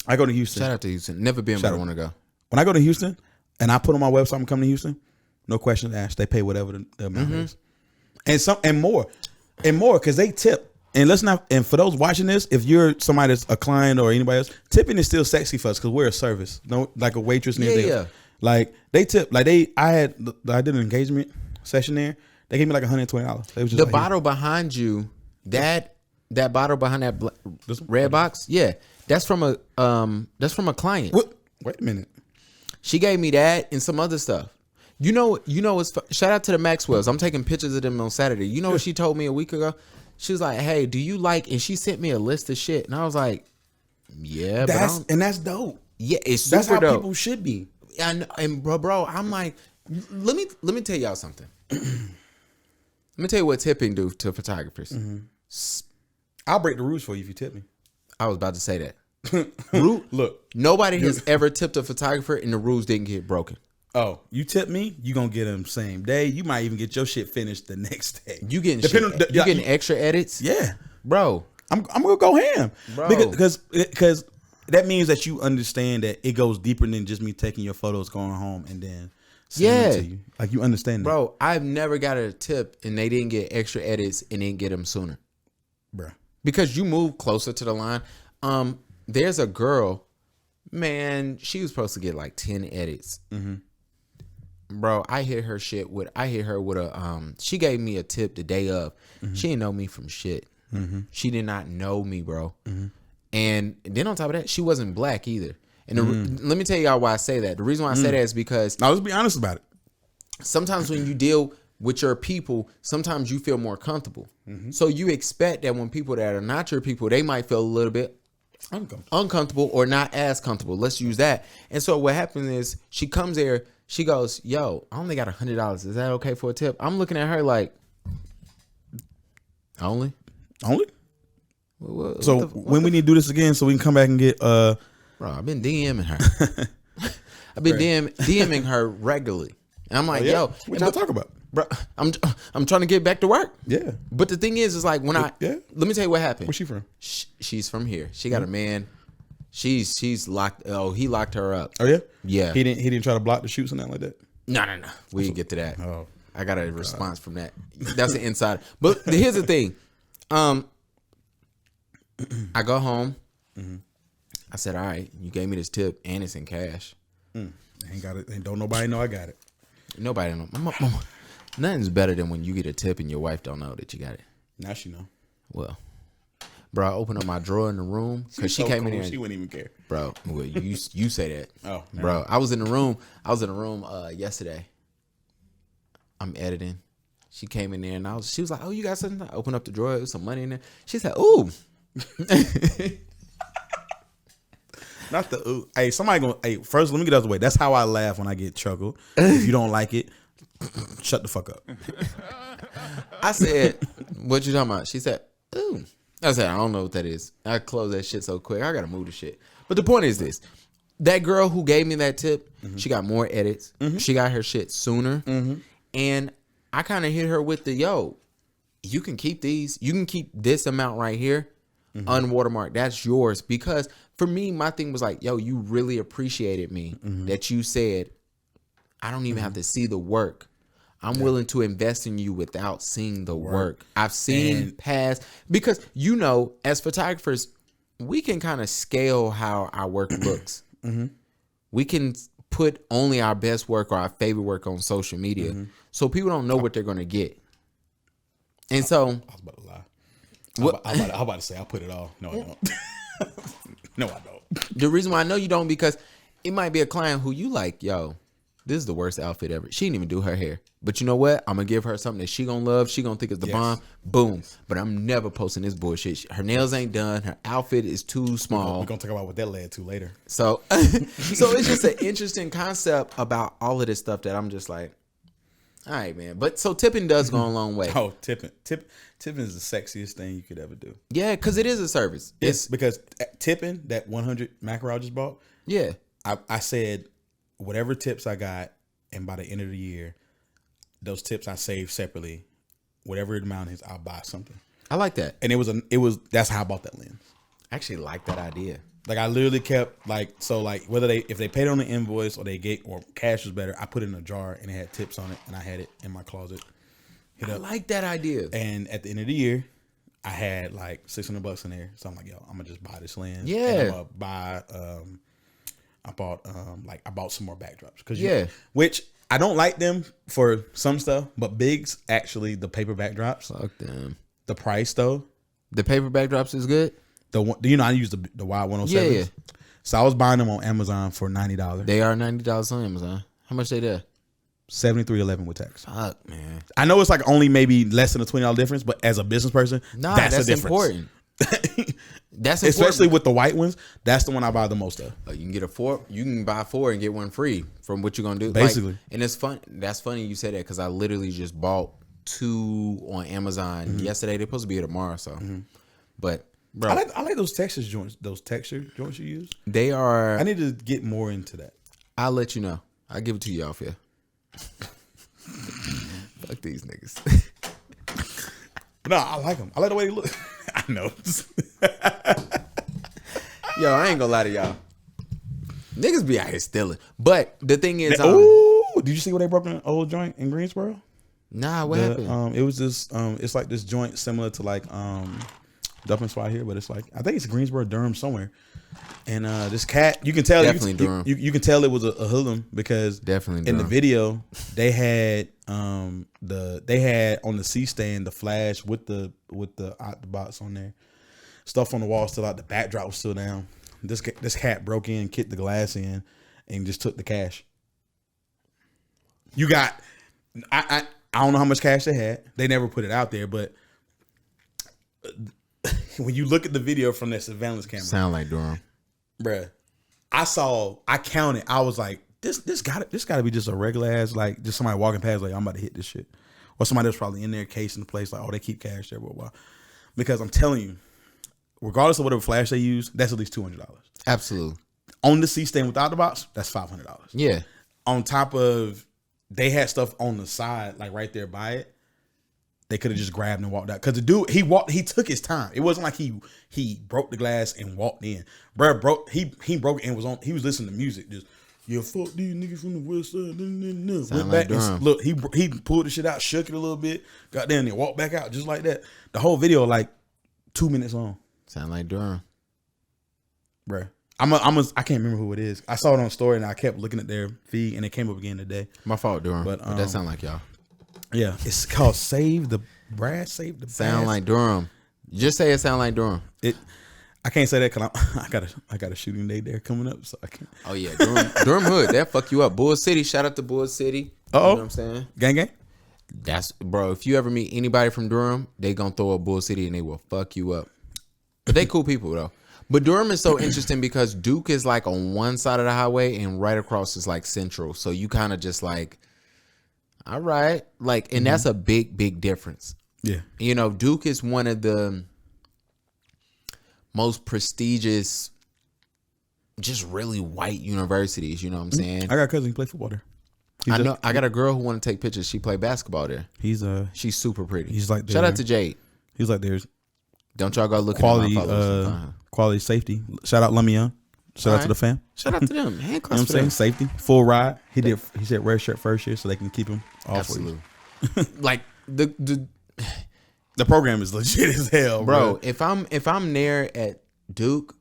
shout out to Houston. Never been, but I want to go. When I go to Houston and I put on my website I'm coming to Houston, no questions asked. They pay whatever the amount is. And more because they tip. And and for those watching this, if you're somebody that's a client or anybody else, tipping is still sexy for us because we're a service. No, like a waitress and everything else. Like they tip. Like I did an engagement session there. They gave me like $120. They was just The like, bottle behind you, that bottle behind that red box, yeah, that's from a client. What? Wait a minute. She gave me that and some other stuff. You know, shout out to the Maxwells. I'm taking pictures of them on Saturday. You know what she told me a week ago? She was like, hey, do you like, and she sent me a list of shit. And I was like, yeah, that's dope. Yeah, it's That's super how dope. people should be. And bro, I'm like, let me tell y'all something. Let me tell you what tipping do to photographers. I'll break the rules for you if you tip me. I was about to say that. Look, Nobody has ever tipped a photographer and the rules didn't get broken. oh, you tip me, you gonna get them same day. You might even get your shit finished the next day. You getting Depending getting extra edits? Yeah, Bro. I'm gonna go ham, Bro. because that means that you understand that it goes deeper than just me taking your photos, going home, and then sending them to you. Like, you understand that. Bro, I've never got a tip and they didn't get extra edits and didn't get them sooner. Bro. Because you move closer to the line. There's a girl, man, she was supposed to get like 10 edits. Bro, I hit her with a, she gave me a tip the day of. She didn't know me from shit. She did not know me, bro. And then on top of that, she wasn't black either. And let me tell y'all why I say that. The reason why I say that is because... Now, let's be honest about it. Sometimes when you deal with your people, sometimes you feel more comfortable. So you expect that when people that are not your people, they might feel a little bit uncomfortable or not as comfortable. Let's use that. And so what happens is she comes there, she goes, yo, I only got $100. Is that okay for a tip? I'm looking at her like, only? So when we need to do this again so we can come back and get... Bro, I've been DMing her. I've been DMing her regularly. And I'm like, yo. What y'all talk about? Bro, I'm trying to get back to work. Yeah. But the thing is like when let me tell you what happened. Where's she from? She's from here. She got a man. She's locked. Oh, he locked her up. Oh yeah? Yeah. He didn't try to block the shoots and nothing like that? No. We didn't get to that. Oh. I got a response from that. That's an insider. But here's the thing. I go home. I said, all right, you gave me this tip and it's in cash. Ain't got it. Ain't don't nobody know I got it. Nobody know. Nothing's better than when you get a tip and your wife don't know that you got it. Now she know. Well, bro, I opened up my drawer in the room because she came in there. She wouldn't even care. Bro, well, you say that. Oh, bro, I was in the room. Yesterday. I'm editing. She came in there and she was like, "Oh, you got something?" I opened up the drawer. There was some money in there. She said, "Ooh." Not the ooh. Hey, somebody gonna. Hey, first let me get out of the way. That's how I laugh when I get chuckled. If you don't like it, shut the fuck up. I said, "What you talking about?" She said, "Ooh." I said, "I don't know what that is." I closed that shit so quick. I gotta move the shit. But the point is this: that girl who gave me that tip, she got more edits. She got her shit sooner, and I kind of hit her with the yo. You can keep these. You can keep this amount right here, unwatermarked. That's yours. Because for me, my thing was like, yo, you really appreciated me that you said, I don't even have to see the work. I'm willing to invest in you without seeing the work. I've seen past, because as photographers, we can kind of scale how our work looks. We can put only our best work or our favorite work on social media, so people don't know what they're going to get. And so, I was about to lie. I was about to say I'll put it all. No, I don't. No, I don't. The reason why I know you don't, because it might be a client who you like, yo, this is the worst outfit ever. She didn't even do her hair. But you know what? I'm going to give her something that she going to love. She going to think it's the bomb. Boom. But I'm never posting this bullshit. Her nails ain't done. Her outfit is too small. We're going to talk about what that led to later. So it's just an interesting concept about all of this stuff that I'm just like, all right, man. But so tipping does go a long way. Oh, tipping is the sexiest thing you could ever do. Yeah, because it is a service. It's because tipping, that 100 macro I just bought. Yeah. I said whatever tips I got, and by the end of the year, those tips I saved separately, whatever the amount is, I'll buy something. I like that. And that's how I bought that lens. I actually like that idea. Like I literally kept whether if they paid on the invoice or or cash was better, I put it in a jar and it had tips on it and I had it in my closet. I like that idea. And at the end of the year, I had like $600 in there. So I'm like, yo, I'm gonna just buy this lens. Yeah. And I'm gonna buy I bought some more backdrops which I don't like them for some stuff, but Biggs actually the paper backdrops. Fuck them. The price though. The paper backdrops is good. The one, I use the wide 107s. Yeah. So I was buying them on Amazon for $90. They are $90 on Amazon. How much they there? $73.11 with tax. Fuck, man. I know it's like only maybe less than a $20 difference, but as a business person, that's the important. That's important. Especially with the white ones. That's the one I buy the most of. You can get you can buy 4 and get 1 free from what you're gonna do. Basically, and it's fun. That's funny you said that, because I literally just bought 2 on Amazon yesterday. They're supposed to be here tomorrow. So, but bro, I like those texture joints. Those texture joints you use. They are. I need to get more into that. I'll let you know. I'll give it to you off here. Fuck these niggas. No, I like them. I like the way they look. I know. Yo, I ain't gonna lie to y'all. Niggas be out here stealing. But the thing is, did you see where they broke an old joint in Greensboro? Nah, what happened? It was this. It's like this joint similar to like dumping spot here, but it's like I think it's Greensboro, Durham somewhere. And this cat, you can tell, Definitely Durham. You can tell it was a hoodlum because Definitely in the Durham. video they had on the C stand the flash with the out the box on there, stuff on the wall still out, the backdrop was still down. This cat broke in, kicked the glass in, and just took the cash. You got I don't know how much cash they had. They never put it out there, but when you look at the video from that surveillance camera, Sound like Durham. bruh, I counted. I was like, this gotta be just a regular ass, like just somebody walking past, like I'm about to hit this shit, or somebody that's probably in there casing the place, like, oh, they keep cash there, blah blah. Because I'm telling you, regardless of whatever flash they use, that's at least $200. Absolutely. On the C stand without the box, that's $500. Yeah. On top of, they had stuff on the side, like right there by it. They could have just grabbed and walked out. Because the dude, he took his time. It wasn't like he broke the glass and walked in. Bruh, he broke it and he was listening to music. Just, yeah, fuck these niggas from the west side. Sound Went like back Durham. and look, he pulled the shit out, shook it a little bit, got down there, walked back out just like that. The whole video like 2 minutes long. Sound like Durham. Bruh. I can't remember who it is. I saw it on story and I kept looking at their feed and it came up again today. My fault, Durham. But, But that sound like y'all. Yeah, it's called Save the Brass. Sound like Durham. Just say it sound like Durham. I can't say that because I got a shooting day there coming up, so I can't. Oh yeah, Durham Hood. That fuck you up. Bull City. Shout out to Bull City. Uh-oh. You know what I'm saying? Gang. That's, bro. If you ever meet anybody from Durham, they gonna throw up Bull City and they will fuck you up. But they cool people though. But Durham is so interesting because Duke is like on one side of the highway and right across is like Central. So you kind of just like, all right, like, and that's a big difference. Yeah. You know, Duke is one of the most prestigious, just really white universities. You know what I'm saying? I got a cousin who play football there. I know. I got a girl who want to take pictures. She play basketball there. She's super pretty. He's like shout out to Jade. He's like there's Don't y'all go look quality at my followers. quality safety. Shout out Lumion. Shout out to the fam. Shout out to them. Hand You know claps what I'm for saying? them. Safety. Full ride. He said red shirt first year so they can keep him off. Absolutely. Like the The program is legit as hell, bro. If I'm there at Duke,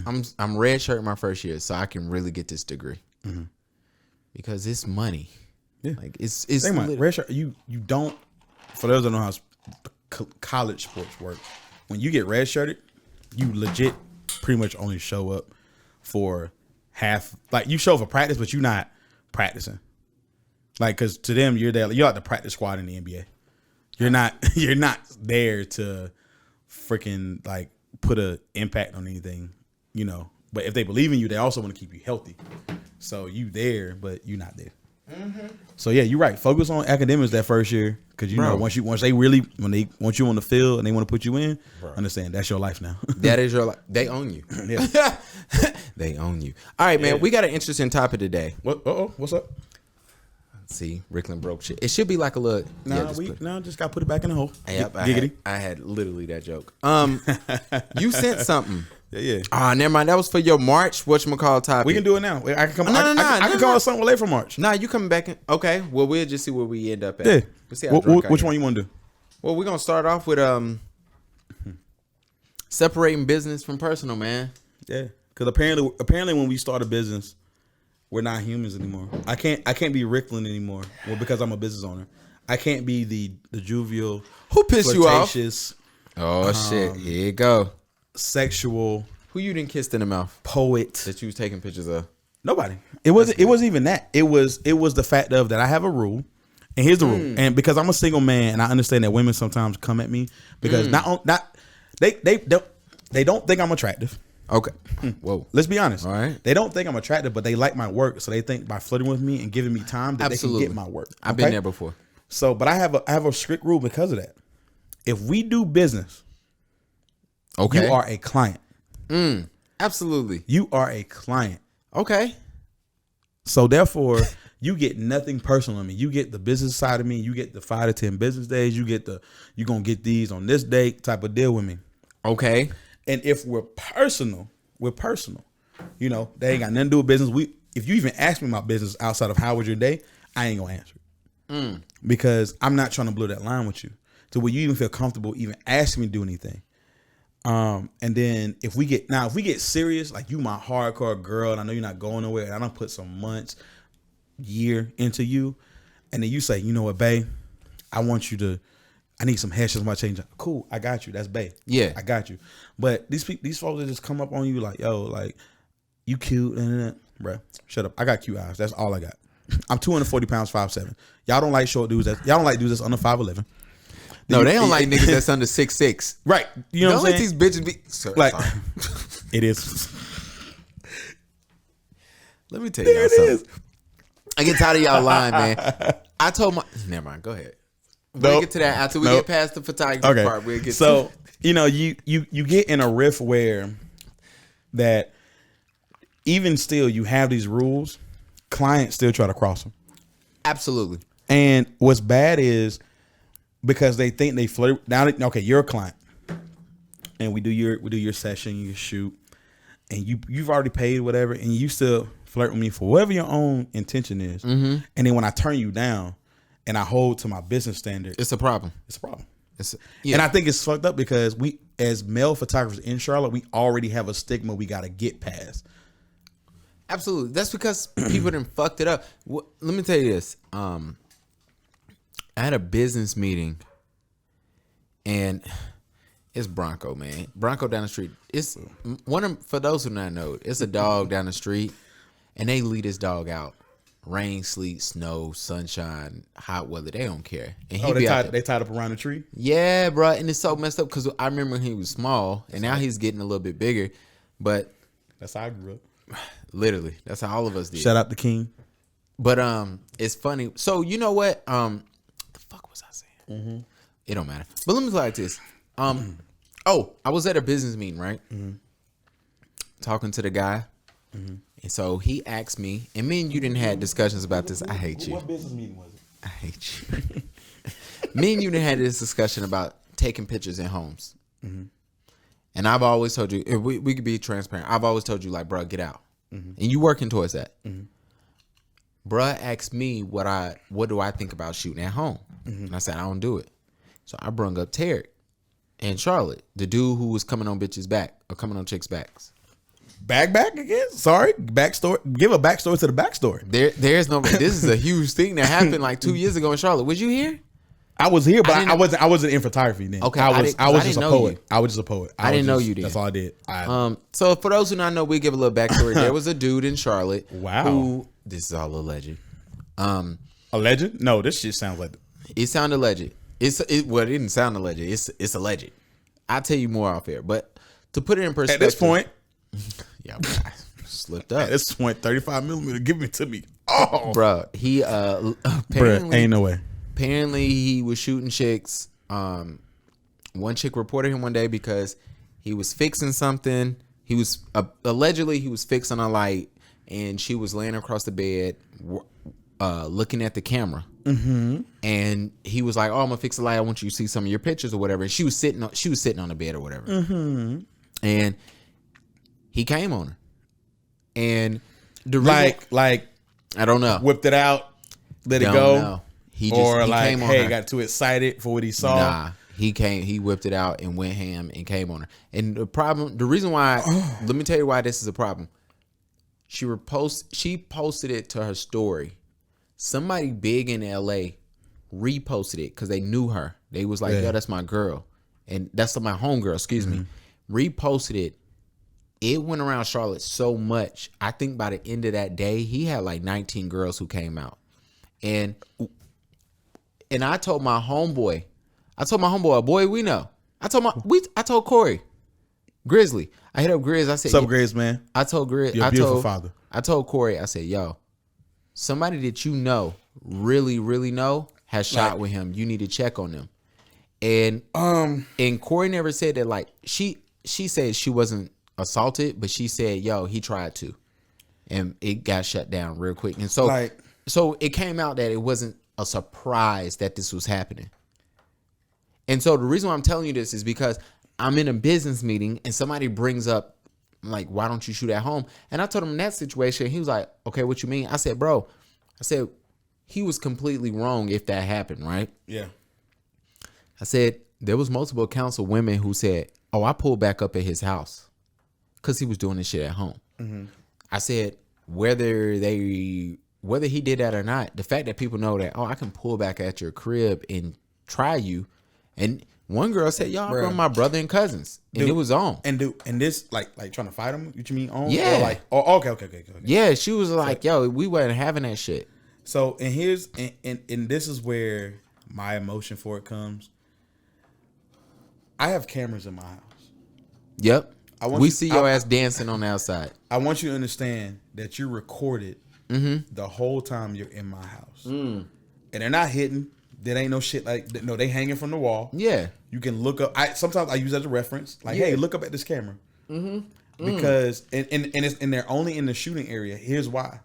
I'm red shirt my first year, so I can really get this degree because it's money. Yeah. Like it's Think about it. Red shirt. You don't. For those that know how college sports work, when you get red shirted, you legit pretty much only show up for half. Like you show up for practice, but you're not practicing. Like, cause to them you're there. You're like the practice squad in the NBA. You're not there to freaking like put a impact on anything, you know. But if they believe in you, they also want to keep you healthy. So you there, but you're not there. So yeah, you're right. Focus on academics that first year, because you know once they want you on the field and they want to put you in, understand that's your life now. That is your life. They own you. Yeah. They own you. All right, man. We got an interesting topic today. What's up? See, Rickland broke shit. It should be like a little. Just got to put it back in the hole. Yep, Giggity. I had literally that joke. You sent something. Yeah. Ah, never mind. That was for your March whatchamacall topic. We can do it now. I can come. I can come no. up with something late for March. Nah, you coming back in? Okay. Well, we'll just see where we end up at. Yeah. Let's see how drunk I Which am. one you want to do? Well, we're gonna start off with separating business from personal, man. Yeah. Because apparently when we start a business, we're not humans anymore. I can't be Rickland anymore. Well, because I'm a business owner. I can't be the jovial. Who pissed you off? Flirtatious, Oh shit! Here you go. sexual Who you didn't kiss in the mouth poet. that you was taking pictures of? Nobody. It wasn't even that. It was the fact of that I have a rule. And here's the rule. And because I'm a single man and I understand that women sometimes come at me because they don't think I'm attractive. Okay. Whoa. Let's be honest. All right. They don't think I'm attractive, but they like my work, so they think by flirting with me and giving me time that Absolutely. they can get my work. I've been there before. So, but I have a strict rule because of that. If we do business, Okay. you are a client. Absolutely. You are a client. Okay. So therefore, you get nothing personal on me. You get the business side of me. You get the 5 to 10 business days. You gonna get these on this date type of deal with me. Okay. And if we're personal, we're personal. You know, they ain't got nothing to do with business. If you even ask me my business outside of how was your day, I ain't gonna answer it. Because I'm not trying to blow that line with you to where you even feel comfortable even asking me to do anything. And then if we get serious, like you my hardcore girl, and I know you're not going nowhere, and I done put some months, year into you, and then you say, you know what, bae, I need some headshots on my change. Cool, I got you. That's bae. Yeah, I got you. But these folks that just come up on you like, yo, like you cute, bruh, shut up. I got cute eyes. That's all I got. I'm 240 pounds, 5'7". Y'all don't like short dudes. Y'all don't like dudes that's under 5'11". No, they don't like niggas that's under 6'6". Right. You know what I'm saying? These bitches be like it is. Let me tell you something. I get tired of y'all lying, man. I told my never mind, go ahead. We'll get to that after we get past the photography part. We'll get to you know, you get in a rift where that even still you have these rules, clients still try to cross them. Absolutely. And what's bad is because they think they flirt. Now, okay, you're a client, and we do your session, your shoot, and you've already paid whatever, and you still flirt with me for whatever your own intention is. Mm-hmm. And then when I turn you down, and I hold to my business standard, it's a problem. It's a problem. And I think it's fucked up because we, as male photographers in Charlotte, we already have a stigma we got to get past. Absolutely. That's because people done fucked it up. Let me tell you this. I had a business meeting, and it's Bronco, man. Bronco down the street. It's for those who not know, it's a dog down the street, and they lead this dog out. Rain, sleet, snow, sunshine, hot weather, they don't care. And they tied up around the tree? Yeah, bro. And it's so messed up because I remember when he was small, and now he's getting a little bit bigger. But that's how I grew up. Literally, that's how all of us did. Shout out to King. But it's funny. So you know what? The fuck was I saying? Mm-hmm. It don't matter. But let me go like this. I was at a business meeting, right? Mm-hmm. Talking to the guy. Mm-hmm. And so he asked me, and me and you didn't have discussions about this. I hate you. What business meeting was it? I hate you. Me and you didn't have this discussion about taking pictures in homes. Mm-hmm. And I've always told you, if we could be transparent, I've always told you, like, bro, get out. Mm-hmm. And you working towards that. Mm-hmm. Bruh asked me what do I think about shooting at home. Mm-hmm. And I said, I don't do it. So I brung up Tarek and Charlotte, the dude who was coming on bitches' back or coming on chicks' backs. Back again? Sorry. Backstory. Give a backstory to the backstory. There's no. This is a huge thing that happened like 2 years ago in Charlotte. Was you here? I was here, but I wasn't in photography then. Okay, I was just a poet. I was just a poet. I didn't know you did. That's all I did. So for those who not know, we give a little backstory. There was a dude in Charlotte. Wow. Who, this is all alleged. Alleged? No, this shit sounds like it sounded alleged. It didn't sound alleged. It's alleged. I'll tell you more off air. But to put it in perspective, at this point, yeah, I slipped up. At this point, 35 millimeter, give it to me. Oh, bro, he apparently ain't no way. Apparently, he was shooting chicks. One chick reported him one day because he was fixing something. He was allegedly fixing a light, and she was laying across the bed, looking at the camera. Mm-hmm. And he was like, "Oh, I'm gonna fix the light. I want you to see some of your pictures or whatever." And she was sitting on the bed or whatever. Mm-hmm. And he came on her, and the like I don't know, whipped it out, let it go. Know. He came on her. Got too excited for what he saw. Nah, he whipped it out and went ham and came on her. And the reason why, let me tell you why this is a problem. She posted it to her story. Somebody big in LA reposted it because they knew her. They was like, yo, that's my girl. And that's my homegirl, excuse me. Reposted it. It went around Charlotte so much. I think by the end of that day, he had like 19 girls who came out. And I told my homeboy, a boy we know. I told Corey, Grizzly. I hit up Grizz. I said, "What's up, Grizz, man?" I told Grizz. You're a beautiful father. I told Corey. I said, "Yo, somebody that you know, really, really know, has shot with him. You need to check on them." And Corey never said that. Like she said she wasn't assaulted, but she said, "Yo, he tried to," and it got shut down real quick. And so it came out that it wasn't a surprise that this was happening. And so the reason why I'm telling you this is because I'm in a business meeting and somebody brings up I'm like, why don't you shoot at home? And I told him in that situation, he was like, okay, what you mean? I said, bro, he was completely wrong if that happened, right? Yeah. I said, there was multiple accounts of women who said, oh, I pulled back up at his house because he was doing this shit at home. Mm-hmm. I said, whether he did that or not, the fact that people know that, oh, I can pull back at your crib and try you. And one girl said, y'all from my brother and cousins. And it was on. And this, like trying to fight him? What you mean on? Yeah. Or like, oh, okay. Yeah, she was like, yo, we weren't having that shit. So, and here's, and this is where my emotion for it comes. I have cameras in my house. Yep. We see your ass dancing on the outside. I want you to understand that you're recorded the whole time you're in my house. And they're not hidden. There ain't no shit like, no, they hanging from the wall. Yeah. You can look up. Sometimes I use it as a reference. Like, hey, look up at this camera. Because, and they're only in the shooting area. Here's why.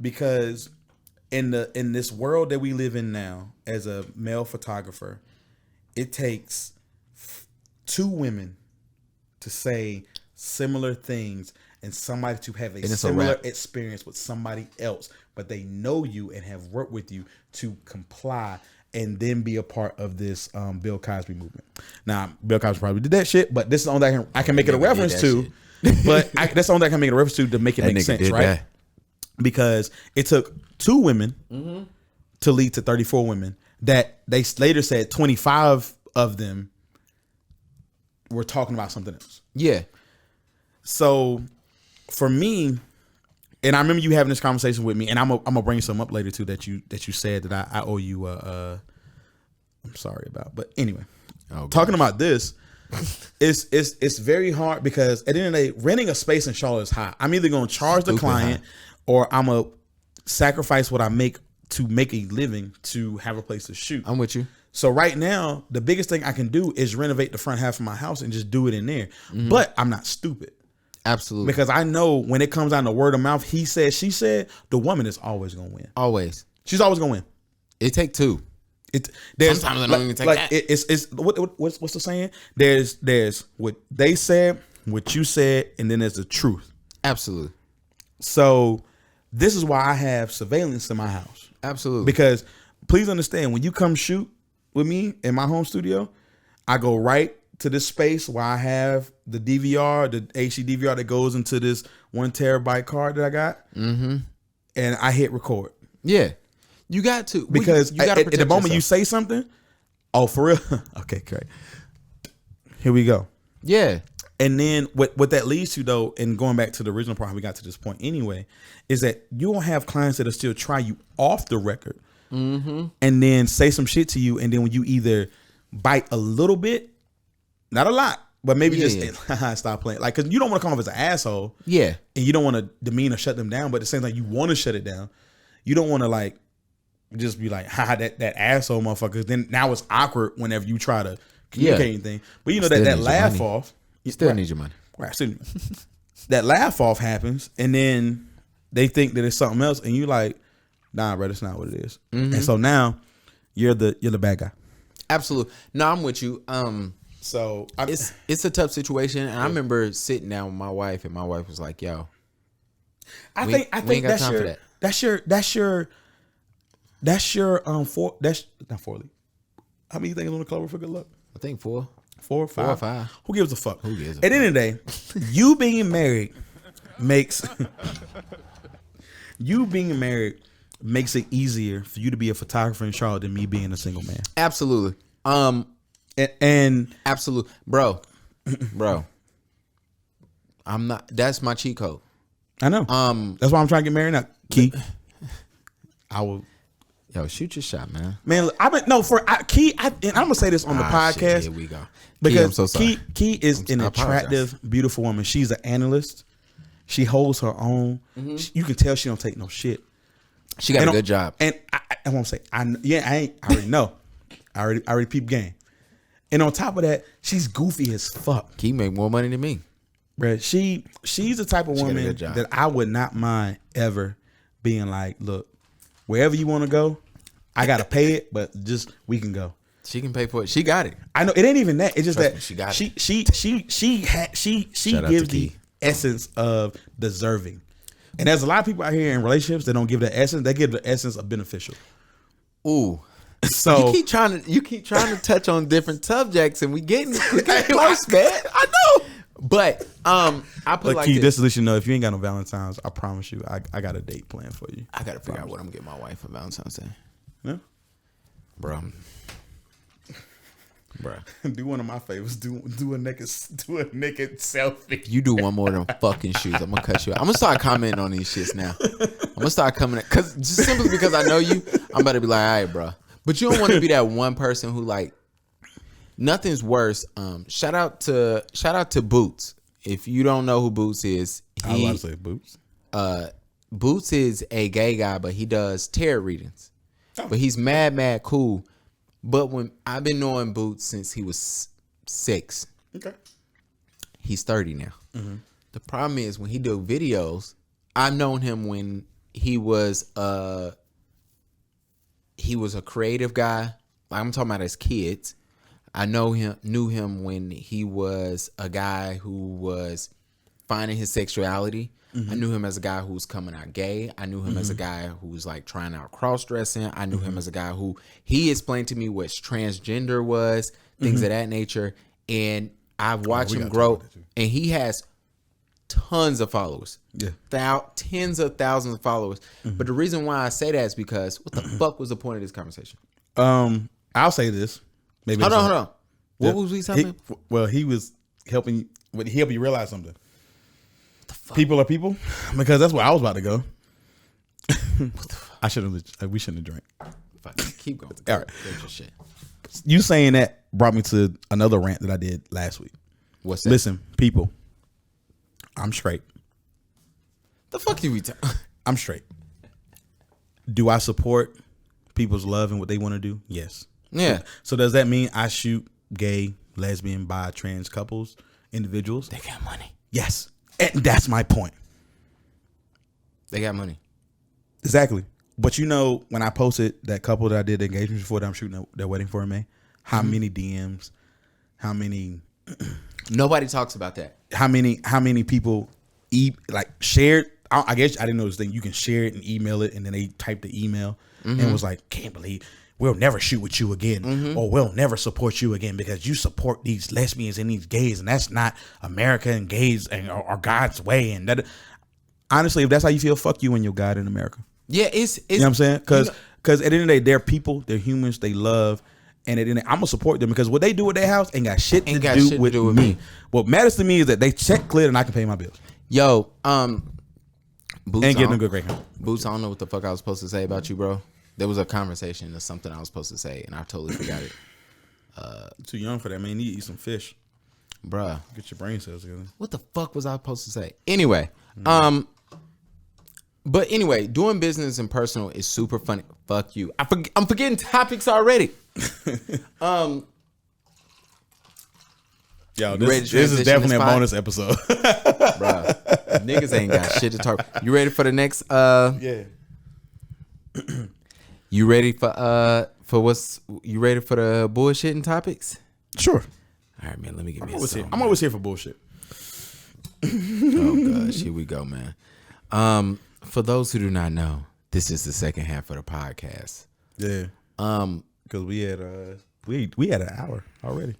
Because in this world that we live in now, as a male photographer, it takes 2 women to say similar things and somebody to have a similar experience with somebody else, but they know you and have worked with you to comply and then be a part of this Bill Cosby movement. Now, Bill Cosby probably did that shit, but this is the only I can make it a reference to. But that's the only I can make it a reference to make it make sense, right? That. Because it took 2 women to lead to 34 women that they later said 25 of them were talking about something else. Yeah. So for me, and I remember you having this conversation with me, and I'm gonna bring some up later too that you said that I owe you I'm sorry about. But anyway, talking about this, it's very hard because at the end of the day, renting a space in Charlotte is high. I'm either gonna charge the client or I'm gonna sacrifice what I make to make a living to have a place to shoot. I'm with you. So right now, the biggest thing I can do is renovate the front half of my house and just do it in there. But I'm not stupid. Absolutely. Because I know when it comes down to word of mouth, he said, she said, the woman is always going to win. Always. She's always going to win. It take 2. Sometimes I don't even take that. It's what's the saying? There's what they said, what you said, and then there's the truth. Absolutely. So this is why I have surveillance in my house. Absolutely. Because please understand, when you come shoot with me in my home studio, I go right to this space where I have the DVR, the HD DVR that goes into this 1 terabyte card that I got, and I hit record. Yeah, you got to, because you got at the moment you say something, oh for real, okay, great. Here we go. Yeah, and then what that leads to though, and going back to the original part, how we got to this point anyway, is that you will have clients that'll still try you off the record. And then say some shit to you, and then when you either bite a little bit, not a lot, but maybe stop playing, like, because you don't want to come off as an asshole, and you don't want to demean or shut them down, but at the same time you want to shut it down. You don't want to like just be like, that asshole motherfucker. Then now it's awkward whenever you try to communicate anything. But you know that laugh off, you still need your money, right? That laugh off happens, and then they think that it's something else, and you like, nah, bro, that's not what it is. And so now you're the bad guy. Absolutely. No, I'm with you. So it's a tough situation, and I remember sitting down with my wife, and my wife was like, "Yo, I think that's your not 4 league. How many you think is on the cover for good luck? I think 4, 4 or 5. 4 or 5. Who gives a fuck? Who gives a fuck? At the end of the day, you being married makes it easier for you to be a photographer in Charlotte than me being a single man. Absolutely. And absolutely, bro. I'm not. That's my cheat code. I know. That's why I'm trying to get married now. Key, I will. Yo, shoot your shot, man. Man, and I'm gonna say this on the podcast. Shit, here we go. Because I'm so sorry. Key is an attractive, beautiful woman. She's an analyst. She holds her own. You can tell she don't take no shit. She got a good job. And I won't say, I already know. I already peep game. And on top of that, she's goofy as fuck. Key make more money than me. Bruh, she's the type of woman that I would not mind ever being like, look, wherever you want to go, I gotta pay it, but just we can go. She can pay for it. She got it. I know it ain't even that. It's just Trust that me, she got it. She gives the essence of deserving. And there's a lot of people out here in relationships that don't give the essence. They give the essence of beneficial. Ooh. So you keep trying to touch on different subjects, and we getting close, man. I know. But I put look, like Keith, this. just to let you know, if you ain't got no Valentine's, I promise you, I got a date planned for you. I gotta figure out what I'm gonna get my wife for Valentine's Day. Yeah. Bro. Do one of my favors. Do a naked selfie. You do one more of them fucking shoes, I'm gonna cut you out. I'm gonna start commenting on these shits now. I'm gonna start coming cause just simply because I know you, I'm about to be like, all right, bro. But you don't want to be that one person who like nothing's worse. Shout out to Boots. If you don't know who Boots is, I was about to say Boots. Boots is a gay guy, but he does tarot readings. Oh. But he's mad cool. But when I've been knowing Boots since he was 6. Okay. He's 30 now. Mm-hmm. The problem is when he do videos, I've known him when he was a creative guy. I'm talking about as kids. I knew him when he was a guy who was finding his sexuality. Mm-hmm. I knew him as a guy who was coming out gay. I knew him as a guy who was like trying out cross-dressing. I knew him as a guy who he explained to me what transgender was, things of that nature. And I've watched him grow, and he has tons of followers. Yeah. Tens of thousands of followers. But the reason why I say that is because what the fuck was the point of this conversation? I'll say this. Maybe Hold on. What was we talking about? Well, he was helping you realize something. People are people, because that's where I was about to go. We shouldn't have drank. Fuck, keep going. All right. Your shit. You saying that brought me to another rant that I did last week. What's that? Listen, people, I'm straight. The fuck you be talking? I'm straight. Do I support people's love and what they want to do? Yes. Yeah. So does that mean I shoot gay, lesbian, bi, trans couples, individuals? They got money. Yes. And that's my point. They got money. Exactly. But you know, when I posted that couple that I did the engagements for that I'm shooting their wedding for in May, how many DMs, how many... Nobody talks about that. How many people shared? I guess I didn't know this thing. You can share it and email it, and then they type the email and was like, "Can't believe we'll never shoot with you again, or we'll never support you again because you support these lesbians and these gays, and that's not America and gays and or God's way." And that, honestly, if that's how you feel, fuck you and your God in America. Yeah, it's you know what I'm saying? Because at the end of the day, they're people, they're humans, they love. And at the end, I'm gonna support them because what they do with their house ain't got shit to do with me. What matters to me is that they check clear and I can pay my bills. Yo, Boots, and get them good great. Boots, I don't know what the fuck I was supposed to say about you, bro. There was a conversation or something I was supposed to say, and I totally forgot it. Too young for that, man. You need to eat some fish, bruh. Get your brain cells together. What the fuck was I supposed to say? Anyway, but anyway, doing business and personal is super funny. Fuck you. I'm forgetting topics already. Yo, this is definitely a bonus episode. Bruh, niggas ain't got shit to talk. You ready for the next? Yeah. You ready for what's? You ready for the bullshitting topics? Sure. All right, man. Let me get me. I'm always here for bullshit. Oh gosh, here we go, man. For those who do not know, this is the second half of the podcast. Yeah. Because we had an hour already.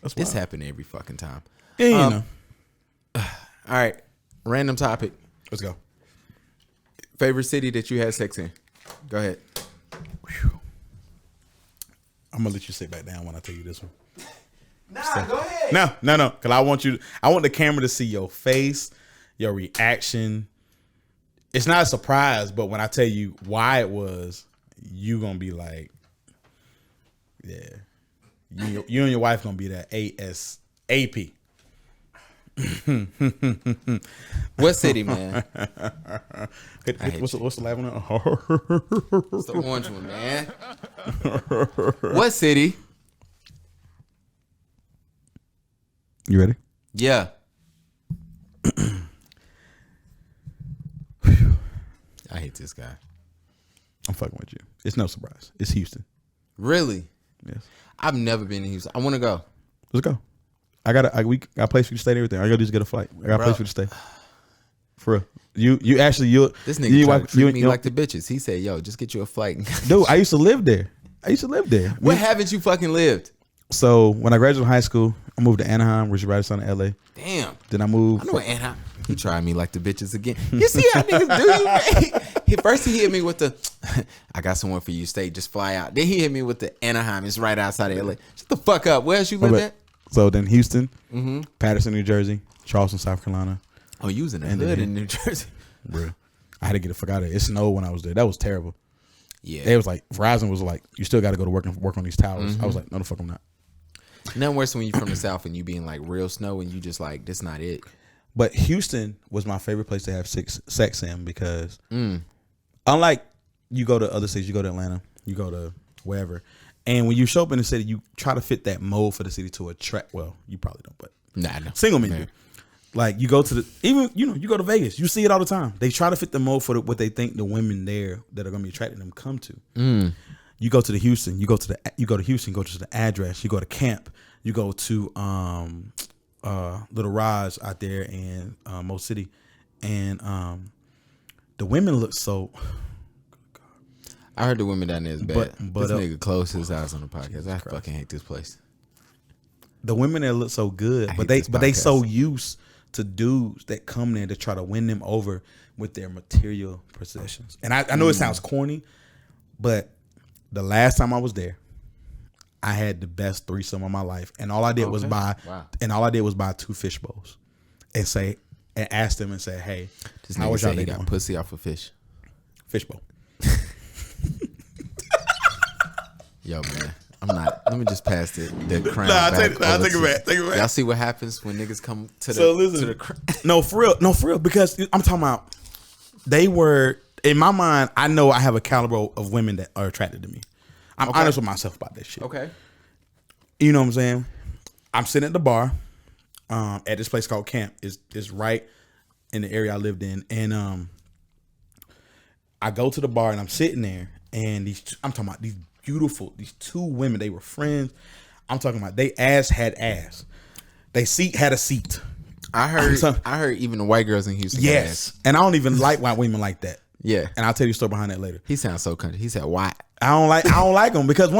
That's this wild. happened every fucking time. Yeah, you know. All right, random topic. Let's go. Favorite city that you had sex in? Go ahead. Whew. I'm gonna let you sit back down when I tell you this one. Nah, go ahead. No. Because I want the camera to see your face, your reaction. It's not a surprise, but when I tell you why it was, you gonna be like, yeah. You and your wife gonna be that ASAP. What city, man? What's the last one? It's the orange one, man. What city? You ready? Yeah. I hate this guy. I'm fucking with you. It's no surprise. It's Houston. Really? Yes. I've never been to Houston. I want to go. Let's go. I got a place for you to stay and everything. I gotta just get a flight. I got a place for you to stay. For real. You actually this nigga tried to treat me like the bitches. He said, "Yo, just get you a flight." Dude, I used to live there. Where haven't you fucking lived? So when I graduated high school, I moved to Anaheim, which is right outside of LA. Damn. Then I moved. I know Anaheim. He tried me like the bitches again. You see how niggas do you, man? First he hit me with the, I got someone for you, stay, just fly out. Then he hit me with the Anaheim. It's right outside of LA. Shut the fuck up. Where else you live at? So then Houston, Patterson, New Jersey, Charleston, South Carolina. Oh, you was in the hood in New Jersey. Bro, I had to get the fuck out of there. It snowed when I was there. That was terrible. Yeah. It was like, Verizon was like, you still got to go to work on these towers. I was like, no, the fuck I'm not. Nothing worse when you from the South and you being like real snow and you just like, this not it. But Houston was my favorite place to have sex in because unlike you go to other cities, you go to Atlanta, you go to wherever, and when you show up in the city, you try to fit that mold for the city to attract. Well, you probably don't, but no. Single men do. Like you go to you go to Vegas, you see it all the time. They try to fit the mold for what they think the women there that are going to be attracting them come to. You go to Houston, you go to Houston, go to the address, you go to camp, you go to Little Raj out there in Mo City, and the women look so. I heard the women down there is bad. But this nigga closed his eyes on the podcast. I fucking hate this place. The women there look so good, but they so used to dudes that come there to try to win them over with their material possessions. And I know it sounds corny, but the last time I was there, I had the best threesome of my life, and all I did was buy 2 fish bowls, and ask them and say, "Hey, this how nigga was y'all said he day got doing?" pussy off a fish bowl. Yo, man, I'm not. Let me just pass the crown. Nah, back take it back. Y'all see what happens when niggas come to the No, for real, because I'm talking about they were in my mind. I know I have a caliber of women that are attracted to me. I'm honest with myself about that shit. Okay. You know what I'm saying? I'm sitting at the bar at this place called Camp. It's right in the area I lived in. And I go to the bar and I'm sitting there, and I'm talking about these 2 women, they were friends. I'm talking about they had ass. They seat had a seat. I heard even the white girls in Houston. Yes. And I don't even like white women like that. Yeah. And I'll tell you a story behind that later. He sounds so country. He said, "Why?" I don't like them because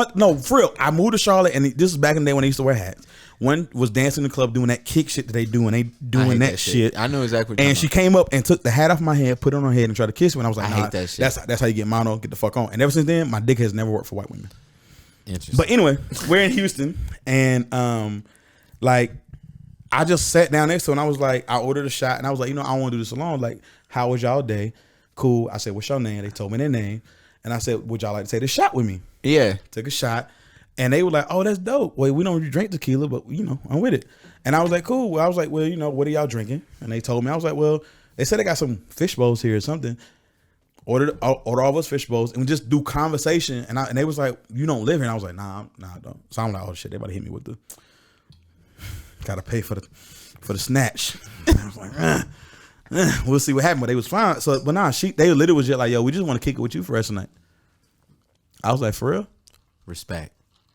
for real. I moved to Charlotte, and this is back in the day when they used to wear hats. One was dancing in the club doing that kick shit that they do, and they doing that shit. I know exactly. And she came up and took the hat off my head, put it on her head, and tried to kiss me. And I was like, I hate that shit. That's how you get mono, get the fuck on. And ever since then, my dick has never worked for white women. Interesting. But anyway, we're in Houston, and I just sat down next to her, and I was like, I ordered a shot, and I was like, I don't want to do this alone. Like, how was y'all day? Cool. I said, what's your name? They told me their name. And I said, would y'all like to take this shot with me? Yeah. Took a shot. And they were like, oh, that's dope. Well, we don't really drink tequila, but, I'm with it. And I was like, cool. Well, I was like, well, what are y'all drinking? And they told me. I was like, well, they said they got some fish bowls here or something. Order all of us fish bowls. And we just do conversation. And they was like, you don't live here. And I was like, nah, I don't. So I'm like, oh, shit, they about to hit me with the, got to pay for the snatch. And I was like, we'll see what happened, but they was fine. So, but nah, they literally was just like, yo, we just want to kick it with you for the rest of the night. I was like, for real? Respect.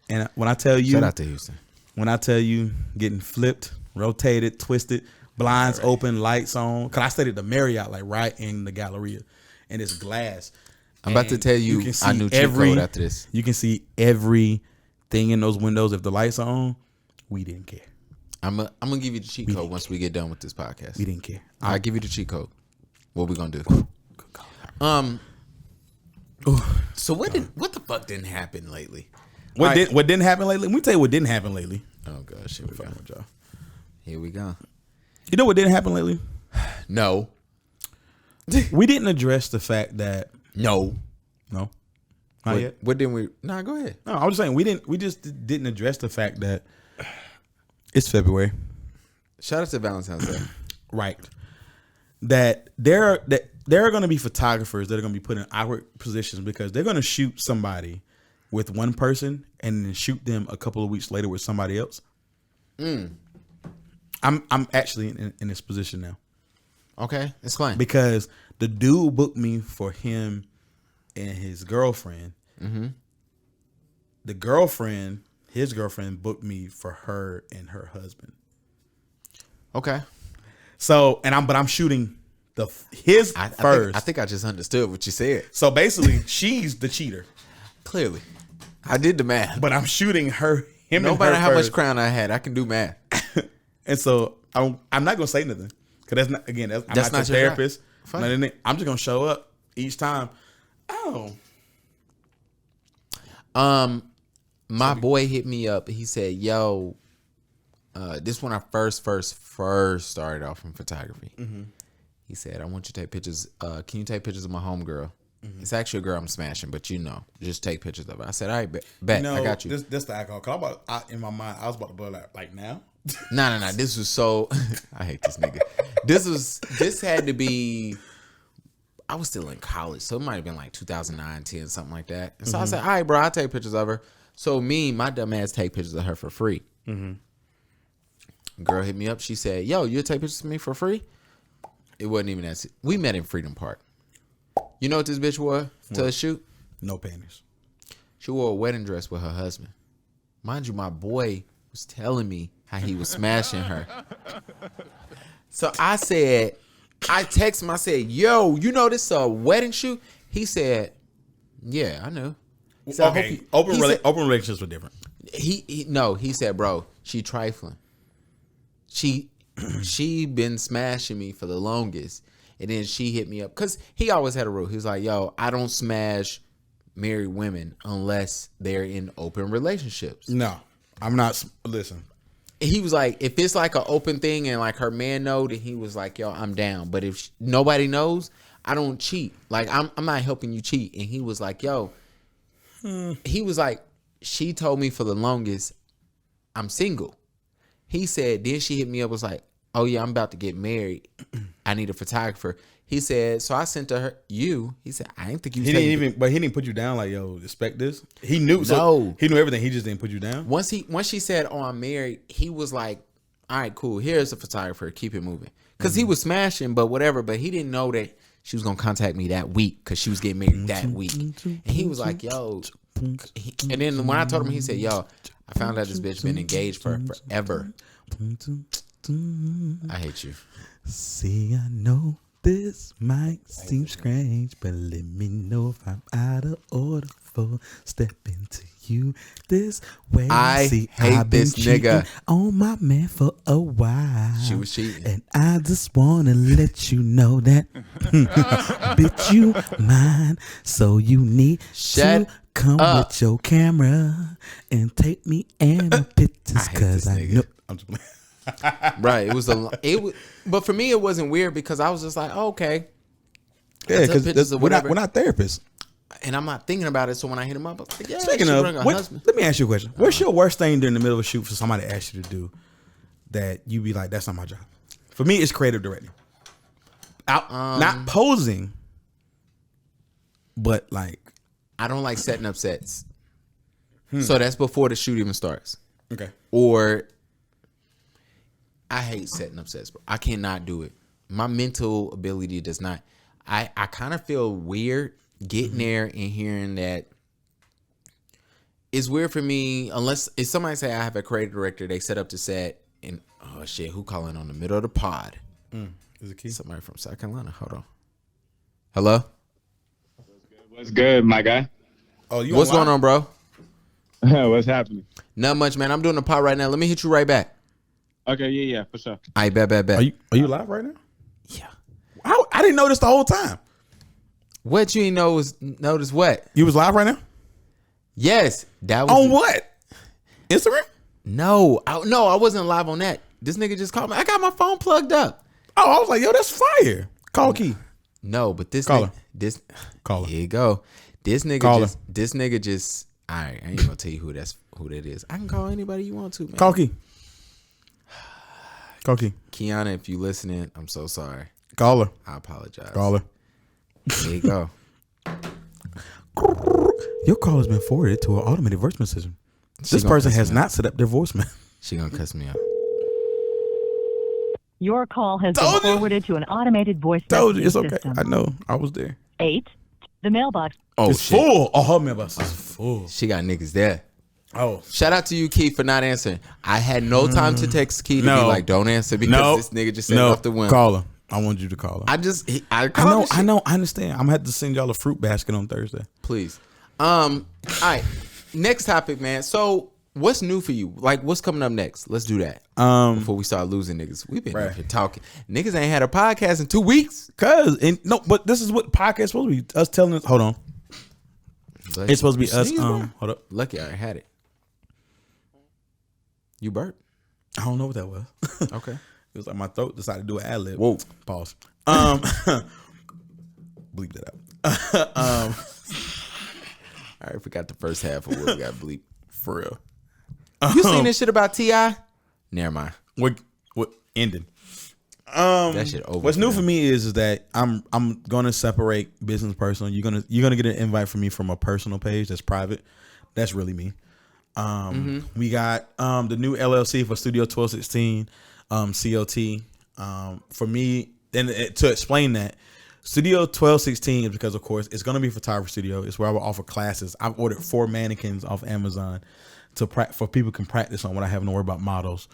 And when I tell you, shout out to Houston. When I tell you, getting flipped, rotated, twisted, blinds open, lights on. Cause I stayed at the Marriott, like right in the Galleria, and it's glass. I'm about to tell you, I knew cheat code after this. You can see everything in those windows. If the lights are on, we didn't care. I'm gonna give you the cheat code once we get done with this podcast. We didn't care. I'll give you the cheat code. What we gonna do? So what the fuck didn't happen lately? What didn't happen lately? Let me tell you what didn't happen lately. Oh gosh, here we go. Here we go. You know what didn't happen lately? No. We didn't address the fact that no. Not yet. What didn't we? Nah, go ahead. No, I was just saying we just didn't address the fact that it's February. Shout out to Valentine's Day. Right. That there are going to be photographers that are going to be put in awkward positions because they're going to shoot somebody with one person and then shoot them a couple of weeks later with somebody else. I'm actually in this position now. Okay, explain. Because the dude booked me for him and his girlfriend. Mm-hmm. His girlfriend booked me for her and her husband. Okay. So, but I'm shooting his first. I think I just understood what you said. So basically, she's the cheater. Clearly, I did the math. But I'm shooting him. No and matter her how first. much crown I had, I can do math. And so I'm not gonna say nothing because that's not again. I'm That's not not your your therapist. job. I'm just gonna show up each time. Oh, My boy hit me up. He said, "Yo, this when I first started off in photography." Mm-hmm. He said, "I want you to take pictures. Can you take pictures of my homegirl? It's actually a girl I'm smashing, but just take pictures of her." I said, "All right, bet. I got you." This the alcohol. Cause in my mind, I was about to blow that like now. No. This was so. I hate this nigga. This had to be. I was still in college, so it might have been like 2009, 10, something like that. And so I said, "All right, bro, I'll take pictures of her." So my dumb ass, take pictures of her for free. Girl hit me up. She said, "Yo, you'll take pictures of me for free?" It wasn't even that. We met in Freedom Park. You know what this bitch wore to a shoot? No panties. She wore a wedding dress with her husband. Mind you, my boy was telling me how he was smashing her. So I texted him, I said, "Yo, you know this wedding shoot?" He said, "Yeah, I know." So Okay, open relationships were different. He said, "Bro, she trifling. She been smashing me for the longest." And then she hit me up because he always had a rule. He was like, "Yo, I don't smash married women unless they're in open relationships." No, I'm not. Listen, he was like, if it's like an open thing and like her man know, then he was like, "Yo, I'm down." But if nobody knows, I don't cheat. Like I'm not helping you cheat. And he was like, "Yo," he was like, "She told me for the longest I'm single." He said, then she hit me up, was like, "Oh yeah, I'm about to get married. I need a photographer." He said, so I sent to her He said, "I didn't think you." He didn't put you down like, "Yo, expect this." He knew. No, so he knew everything. He just didn't put you down. Once she said, "Oh, I'm married," he was like, "All right, cool. Here's a photographer. Keep it moving." Because he was smashing, but whatever. But he didn't know that she was gonna contact me that week because she was getting married that week. And he was like, "Yo," and then when I told him, he said, "Yo, I found out this bitch been engaged for forever." I hate you. See, I know this might seem strange, but let me know if I'm out of order for stepping to you this way. I hate this nigga. On my man for a while. She was cheating. And I just wanna let you know that bitch, you mine. So you need Shut to come up. with your camera and take me in the pictures, cause I know. I'm just playing. Right. But for me, it wasn't weird because I was just like, oh, okay. Yeah, because we're not therapists. And I'm not thinking about it. So when I hit him up, I was like, yeah, Speaking of, let me ask you a question. What's your worst thing during the middle of a shoot for somebody to ask you to do that you be like, that's not my job? For me, it's creative directing. Not posing, but like. I don't like setting up sets. So that's before the shoot even starts. Okay. Or I hate setting up sets, bro. I cannot do it. My mental ability does not. I kind of feel weird getting there and hearing that. It's weird for me unless if somebody say I have a creative director, they set up the set and oh shit, who calling on the middle of the pod? Is it key? Somebody from South Carolina. Hold on. Hello? What's good, my guy? Oh, you What's going on, bro? What's happening? Not much, man. I'm doing a pod right now. Let me hit you right back. Okay, yeah, for sure. I bet. Are you live right now? Yeah. I didn't know this the whole time. What you didn't notice what? You was live right now? Yes. That was On what? Instagram? No, I wasn't live on that. This nigga just called me. I got my phone plugged up. Oh, I was like, yo, that's fire. Call Key. No, but this Call nigga, her. Call her. Here you go. This nigga Call her. just all right, I ain't gonna tell you who that is. I can call anybody you want to, man. Call Key. Call Key. Kiana, if you listening, I'm so sorry. Call her. I apologize. Call her. Here you go. Your call has been forwarded to an automated voicemail system. This gonna person cuss has me not set up their voicemail. She gonna cuss me out. Your call has Told been you. forwarded to an automated voice Told you. It's okay. system. I know. I was there. 8. The mailbox. Oh It's shit. full. Oh, her mailbox is full. She got niggas there. Oh, Shout out to you, Keith, for not answering. I had no time to text Keith to be No. like, don't answer because this nigga just said off the whim. Call her. I want you to call her. I called I know. I understand. I'm gonna have to send y'all a fruit basket on Thursday. Please. All right. Next topic, man. So what's new for you? Like, what's coming up next? Let's do that. Before we start losing niggas. We've been up here talking. Niggas ain't had a podcast in 2 weeks. But this is what podcast supposed to be. Us telling us. Hold on. It's supposed to be us. Hold up. Lucky I had it. You burped? I don't know what that was. Okay. It was like my throat decided to do an ad lib. Whoa. Pause. Bleep that out. I already forgot the first half of what we got bleep. For real. You seen this shit about T.I.? Never mind. What ending? That shit over. What's new for me is that I'm gonna separate business personal. You're gonna get an invite from me from a personal page that's private. That's really me. We got the new LLC for Studio 1216, COT. For me, and to explain that, Studio 1216 is because, of course, it's gonna be a photography studio. It's where I will offer classes. I've ordered 4 mannequins off Amazon for people can practice on when I have to worry about models.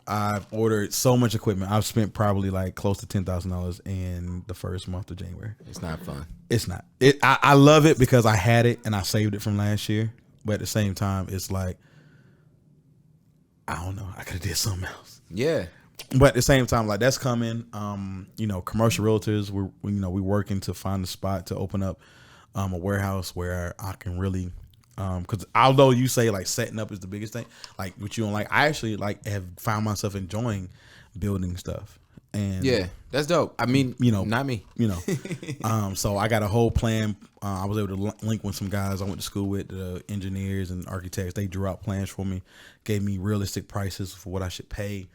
I've ordered so much equipment. I've spent probably like close to $10,000 in the first month of January. It's not fun. It's not. I love it because I had it and I saved it from last year. But at the same time, it's like, I don't know. I could have did something else. Yeah. But at the same time, like that's coming. Commercial realtors, we're working to find a spot to open up a warehouse where I can really, because although you say like setting up is the biggest thing, like what you don't like, I actually like have found myself enjoying building stuff. And yeah, that's dope. I mean, not me. So I got a whole plan. I was able to link with some guys I went to school with, the engineers and architects. They drew out plans for me, gave me realistic prices for what I should pay.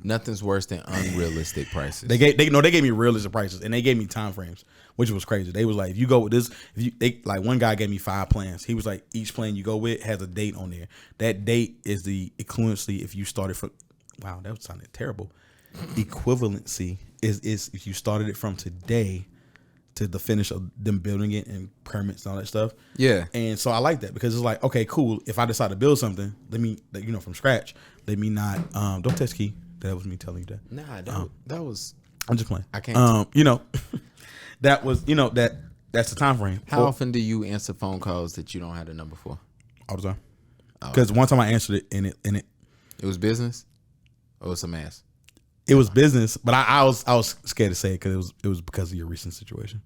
Nothing's worse than unrealistic prices. They gave me realistic prices, and they gave me time frames, which was crazy. They was like, if you go with this, one guy gave me 5 plans. He was like, each plan you go with has a date on there. That date is the equivalency if you started from. Wow, that sounded terrible. Equivalency is if you started it from today to the finish of them building it and permits and all that stuff. Yeah. And so I like that because it's like, okay, cool. If I decide to build something, let me, from scratch, let me not, don't text Key. That was me telling you that. Nah, that was. I'm just playing. I can't. That was, that's the time frame. How often do you answer phone calls that you don't have the number for? All the time. Because one time I answered it and it was business or was some ass? It was business, but I was scared to say it because it was because of your recent situation.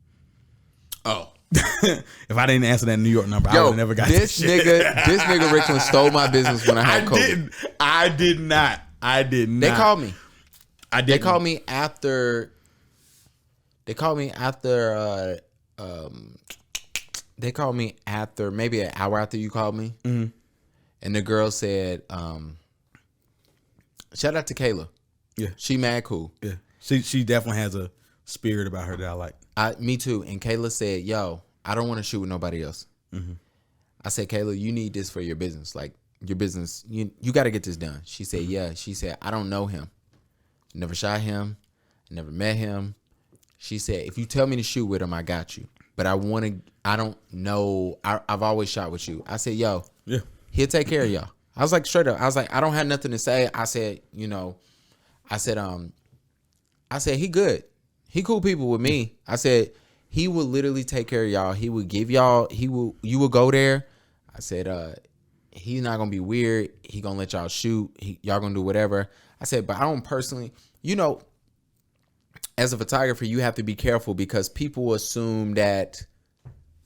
Oh, if I didn't answer that New York number, I would have never got this nigga. This nigga Rickland stole my business when I had COVID. I did not. They called me. I did. They called me after. They called me after. They called me after maybe an hour after you called me, and the girl said, "Shout out to Kayla." Yeah, she mad cool. Yeah, she definitely has a spirit about her that I like. Me too. And Kayla said, "Yo, I don't want to shoot with nobody else." I said, "Kayla, you need this for your business. Like your business, you got to get this done." She said, "Yeah." She said, "I don't know him. Never shot him. Never met him." She said, "If you tell me to shoot with him, I got you. But I don't know. I've always shot with you." I said, "Yo, yeah, he'll take care of y'all." I was like, straight up. I was like, I don't have nothing to say. I said, I said, he good. He cool people with me. I said, he will literally take care of y'all. He will give y'all, you will go there. I said, he's not going to be weird. He going to let y'all shoot. Y'all going to do whatever. I said, but I don't personally, as a photographer, you have to be careful because people assume that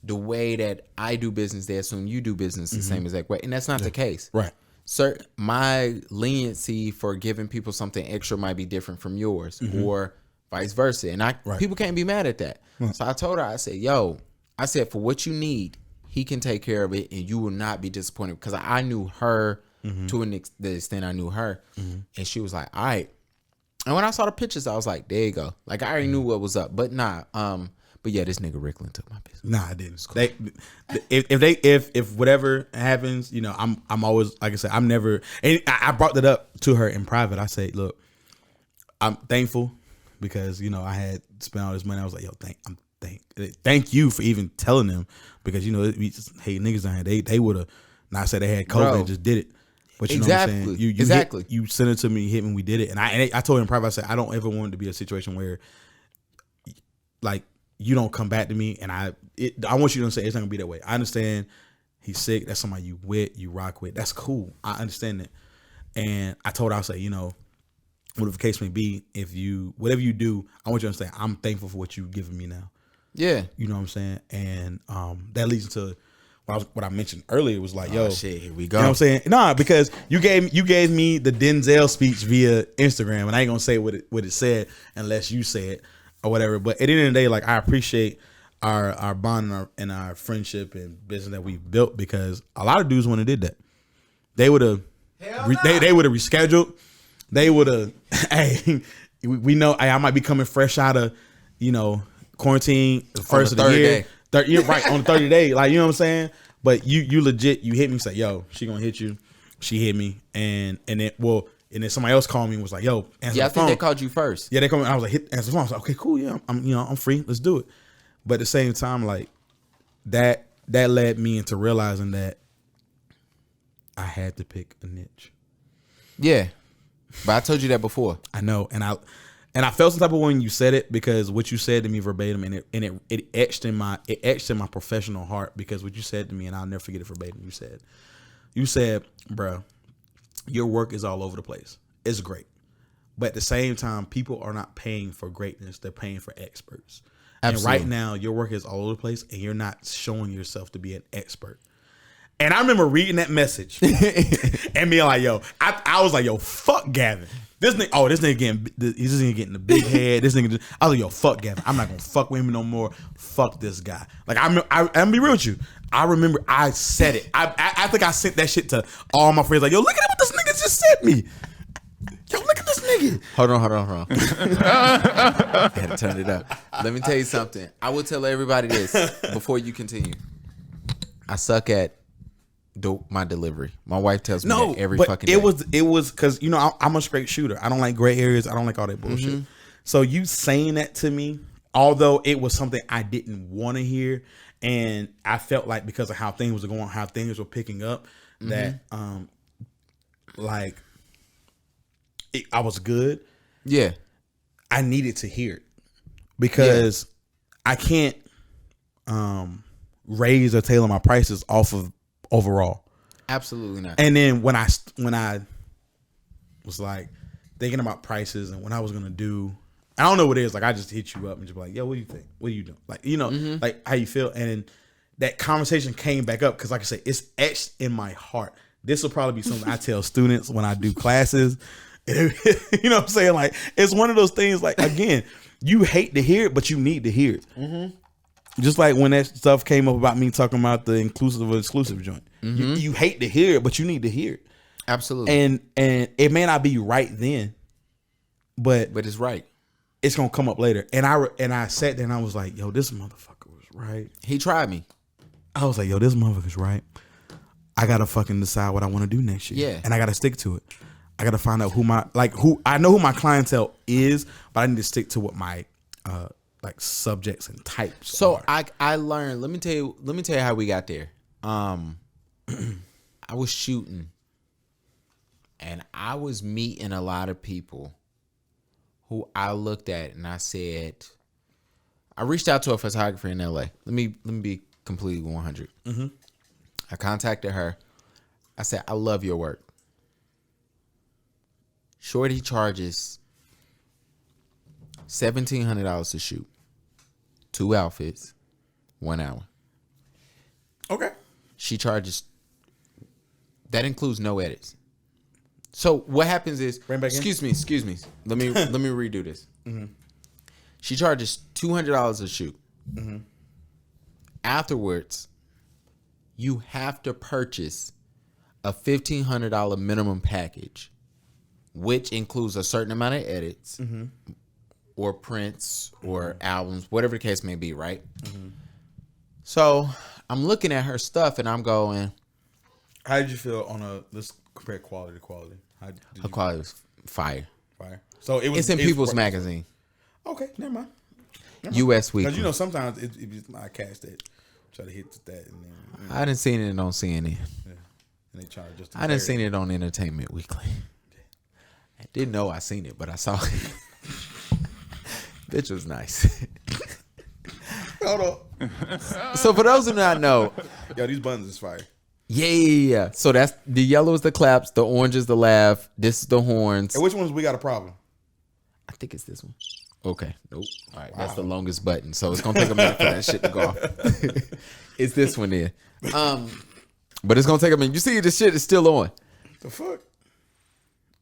the way that I do business, they assume you do business the same exact way. And that's not the case. Right. Sir, my leniency for giving people something extra might be different from yours or vice versa. And people can't be mad at that. So I told her, I said, yo, for what you need, he can take care of it and you will not be disappointed because I knew her to the extent I knew her. And she was like, all right. And when I saw the pictures, I was like, there you go. Like I already knew what was up, but nah. But yeah, this nigga Rickland took my business. Nah, I didn't. Cool. If whatever happens, I'm always, like I said, I'm never. And I brought that up to her in private. I said, look, I'm thankful because I had spent all this money. I was like, yo, thank you for even telling them, because we just hate niggas down here. They would have not said they had COVID and just did it. But you know what I'm saying? You sent it to me, hit me, we did it. And I told him in private, I said, I don't ever want it to be a situation where like you don't come back to me, and I want you to say it's not gonna be that way. I understand he's sick. That's somebody you with, you rock with. That's cool. I understand that. And I told her, I say, whatever the case may be, whatever you do, I want you to understand I'm thankful for what you've given me now. Yeah. You know what I'm saying? And that leads into what I mentioned earlier, was like, yo, shit, here we go. You know what I'm saying? Nah, because you gave me the Denzel speech via Instagram, and I ain't gonna say what it said unless you say it or whatever. But at the end of the day, like, I appreciate our bond and our friendship and business that we've built, because a lot of dudes wouldn't have did that. They would have they would have rescheduled. They would have, hey, we know I might be coming fresh out of, quarantine the first of the year. Right, on the 30th day. Like, you know what I'm saying? But you legit, you hit me and say, yo, she gonna hit you. She hit me. And then somebody else called me and was like, yo, answer the phone. I think they called you first. Yeah, they called me. I was like, answer the phone. I was like, okay, cool. Yeah, I'm free. Let's do it. But at the same time, like, that led me into realizing that I had to pick a niche. Yeah. But I told you that before. I know. And I felt some type of way when you said it, because what you said to me verbatim, and it etched in my professional heart, because what you said to me, and I'll never forget it verbatim, you said, bro, your work is all over the place. It's great. But at the same time, people are not paying for greatness. They're paying for experts. Absolutely. And right now, your work is all over the place, and you're not showing yourself to be an expert. And I remember reading that message and being like, yo, I was like, yo, fuck Gavin. This nigga getting the big head. This nigga, I was like, yo, fuck Gavin. I'm not gonna fuck with him no more. Fuck this guy. Like, I'm gonna be real with you. I remember I said it. I think I sent that shit to all my friends. Like, yo, look at what this nigga just sent me. Yo, look at this nigga. Hold on. I had to turn it up. Let me tell you something. I will tell everybody this before you continue. I suck at my delivery. My wife tells me that every fucking day. It was because I'm a straight shooter. I don't like gray areas. I don't like all that bullshit. Mm-hmm. So you saying that to me, although it was something I didn't want to hear, and I felt like because of how things were going, how things were picking up, that I was good. Yeah, I needed to hear it, because I can't raise or tailor my prices off of overall. Absolutely not. And then when I was like thinking about prices and what I was gonna do, I don't know what it is. Like, I just hit you up and just be like, yo, what do you think? What are you doing? Like, like how you feel. And that conversation came back up because, like I said, it's etched in my heart. This will probably be something I tell students when I do classes. You know what I'm saying? Like, it's one of those things. Like, again, you hate to hear it, but you need to hear it. Mm-hmm. Just like when that stuff came up about me talking about the inclusive or exclusive joint. Mm-hmm. You hate to hear it, but you need to hear it. Absolutely. And it may not be right then, but it's right. It's gonna come up later. And I sat there and I was like, yo, this motherfucker was right. He tried me. I was like, yo, this motherfucker's right. I gotta fucking decide what I want to do next year. Yeah. And I gotta stick to it. I gotta find out who I know who my clientele is, but I need to stick to what my subjects and types. So I learned. Let me tell you how we got there. I was shooting, and I was meeting a lot of people who I looked at, and I said, I reached out to a photographer in LA. Let me be completely 100. Mm-hmm. I contacted her. I said, I love your work. Shorty charges $1,700 to shoot. 2 outfits, 1 hour. Okay. She charges. That includes no edits. So what happens is, excuse me. Let me redo this. Mm-hmm. She charges $200 a shoot. Mm-hmm. Afterwards, you have to purchase a $1,500 minimum package, which includes a certain amount of edits. Mm-hmm. Or prints or albums, whatever the case may be, right? Mm-hmm. So I'm looking at her stuff and I'm going, how did you feel let's compare quality to quality? Her quality was fire. So it's in People's Magazine. Okay, never mind. U.S. Weekly. Because you know sometimes it's my cats that try to hit that, and then I didn't seen it on CNN. and they try to just. I didn't seen it on Entertainment Weekly. I didn't know I seen it, but I saw it. Bitch was nice. Hold on. So for those who do not know, Yo, these buttons is fire. yeah. So that's the yellow is the claps, the orange is the laugh, this is the horns. And which ones we got a problem? I think it's this one. Okay. Nope. All right. That's the longest button. So it's gonna take a minute for that shit to go off. It's this one there. But it's gonna take a minute. You see this shit is still on. The fuck?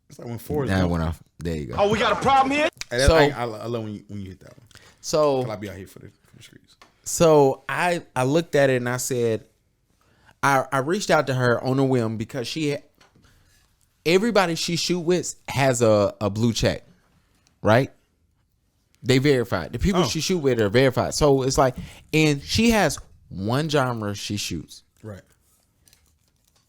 It's like when four is Now it going. went off. There you go. Oh, we got a problem here? Hey, So- I love when you hit that one. So I'll be out here for the streets. So I looked at it and I said, I reached out to her on a whim because everybody she shoot with has a blue check, right? They verified. The people she shoot with are verified. So it's like, and she has one genre she shoots. Right.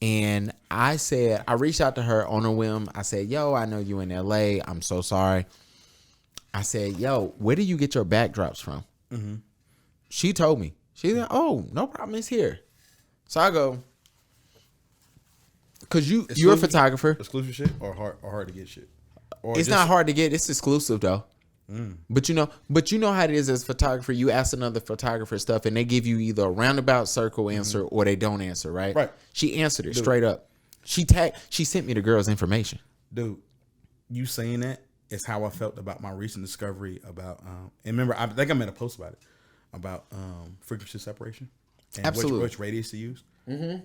And I said, I reached out to her on a whim. I said, yo, I know you in LA. I'm so sorry. I said, yo, where do you get your backdrops from? Mm-hmm. She told me. She said, oh, no problem. It's here. So I go, because you're a photographer. Exclusive shit or hard to get shit? Or It's not hard to get. It's exclusive though. But you know how it is as a photographer. You ask another photographer stuff, and they give you either a roundabout circle answer or they don't answer. Right. Right. She answered it straight up. She sent me the girl's information. Dude, you saying that is how I felt about my recent discovery about. And remember, I think I made a post about it about frequency separation and Absolutely. which radius to use. Mm-hmm.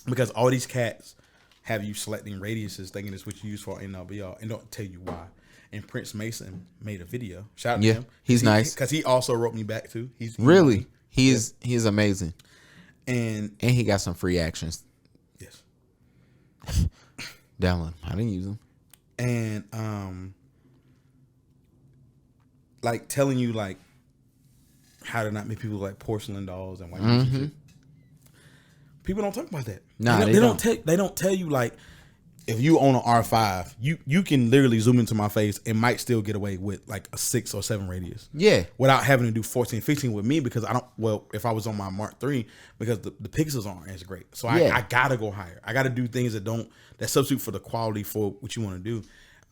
Because all these cats have you selecting radiuses, thinking it's what you use for NLBR, and don't tell you why. And Prince Mason made a video. Shout out to him. He's nice. Because he also wrote me back too. He's Really, he is amazing, and and he got some free actions. yes, Download. I didn't use them. and like telling you like how to not make people like porcelain dolls and white and shit. People don't talk about that. Nah, they don't. They don't tell you like if you own an R5, you can literally zoom into my face and might still get away with like a 6 or 7 radius. Yeah. Without having to do 14, 15 with me because I don't. Well, if I was on my Mark III, because the pixels aren't as great, so I gotta go higher. I gotta do things that substitute for the quality for what you want to do,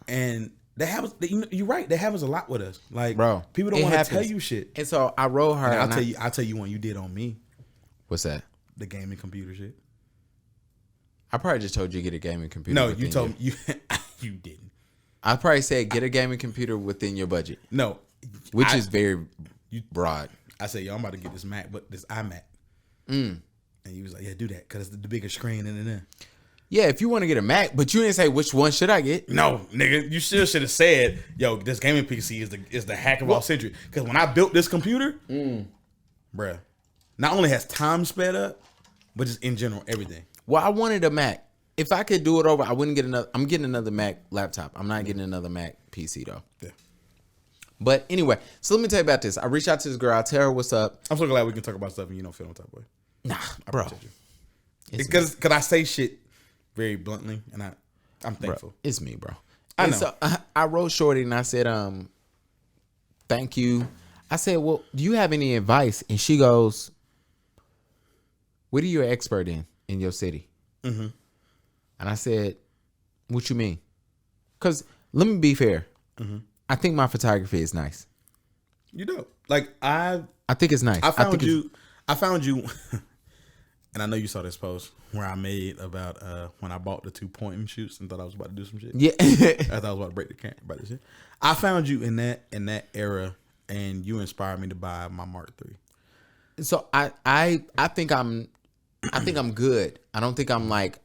and that happens. You're right. That happens a lot with us. Like, Bro, people don't it want to happens. tell you shit. And so I wrote her. And and I'll tell you one you did on me. What's that? The gaming computer shit. I probably just told you to get a gaming computer. No, within you told your- me you didn't. I probably said get a gaming computer within your budget, No, which is very broad. I said, yo, I'm about to get this Mac, but this iMac. And you was like, yeah, do that because it's the bigger screen in there. Yeah, if you want to get a Mac, but you didn't say which one should I get. No, nigga, you still should have said, yo, this gaming PC is the hack of all century. Because when I built this computer, bruh, not only has time sped up, but just in general, everything. Well, I wanted a Mac. If I could do it over, I wouldn't get another. I'm getting another Mac laptop. I'm not getting another Mac PC though. Yeah. But anyway, so let me tell you about this. I reached out to this girl. I tell her what's up. I'm so glad we can talk about stuff and you don't feel no type of way. Nah, I bro. appreciate you. Because I say shit very bluntly, and I'm thankful. Bro, it's me, bro. I And know. so I wrote Shorty and I said, thank you. I said, well, do you have any advice? And she goes, what are you an expert in your city? Mm-hmm. And I said, what you mean? Because let me be fair. Mm-hmm. I think my photography is nice. You do. Like I think it's nice. I found think you, and I know you saw this post where I made about when I bought the 2 point and shoots and thought I was about to do some shit. Yeah. I thought I was about to break the camera about this shit. I found you in that era, and you inspired me to buy my Mark III. So I think I'm good. I don't think I'm like,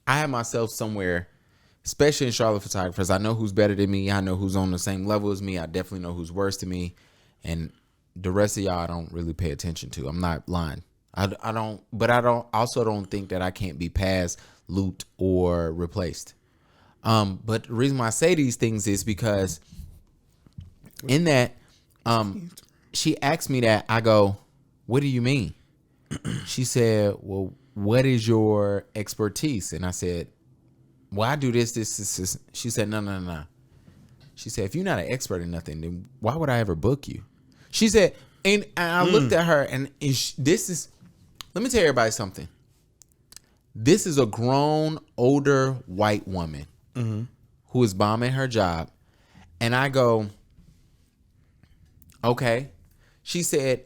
I have myself somewhere, especially in Charlotte photographers. I know who's better than me. I know who's on the same level as me. I definitely know who's worse than me. And the rest of y'all, I don't really pay attention to. I'm not lying. I also don't think that I can't be passed, looped, or replaced. But the reason why I say these things is because in that, she asked me that. I go, what do you mean? She said, well, what is your expertise? And I said, well, I do this. She said, no. She said, if you're not an expert in nothing, then why would I ever book you? She said, and I looked at her, and this is. Let me tell everybody something. This is a grown, older white woman who is bombing her job. And I go, okay. She said,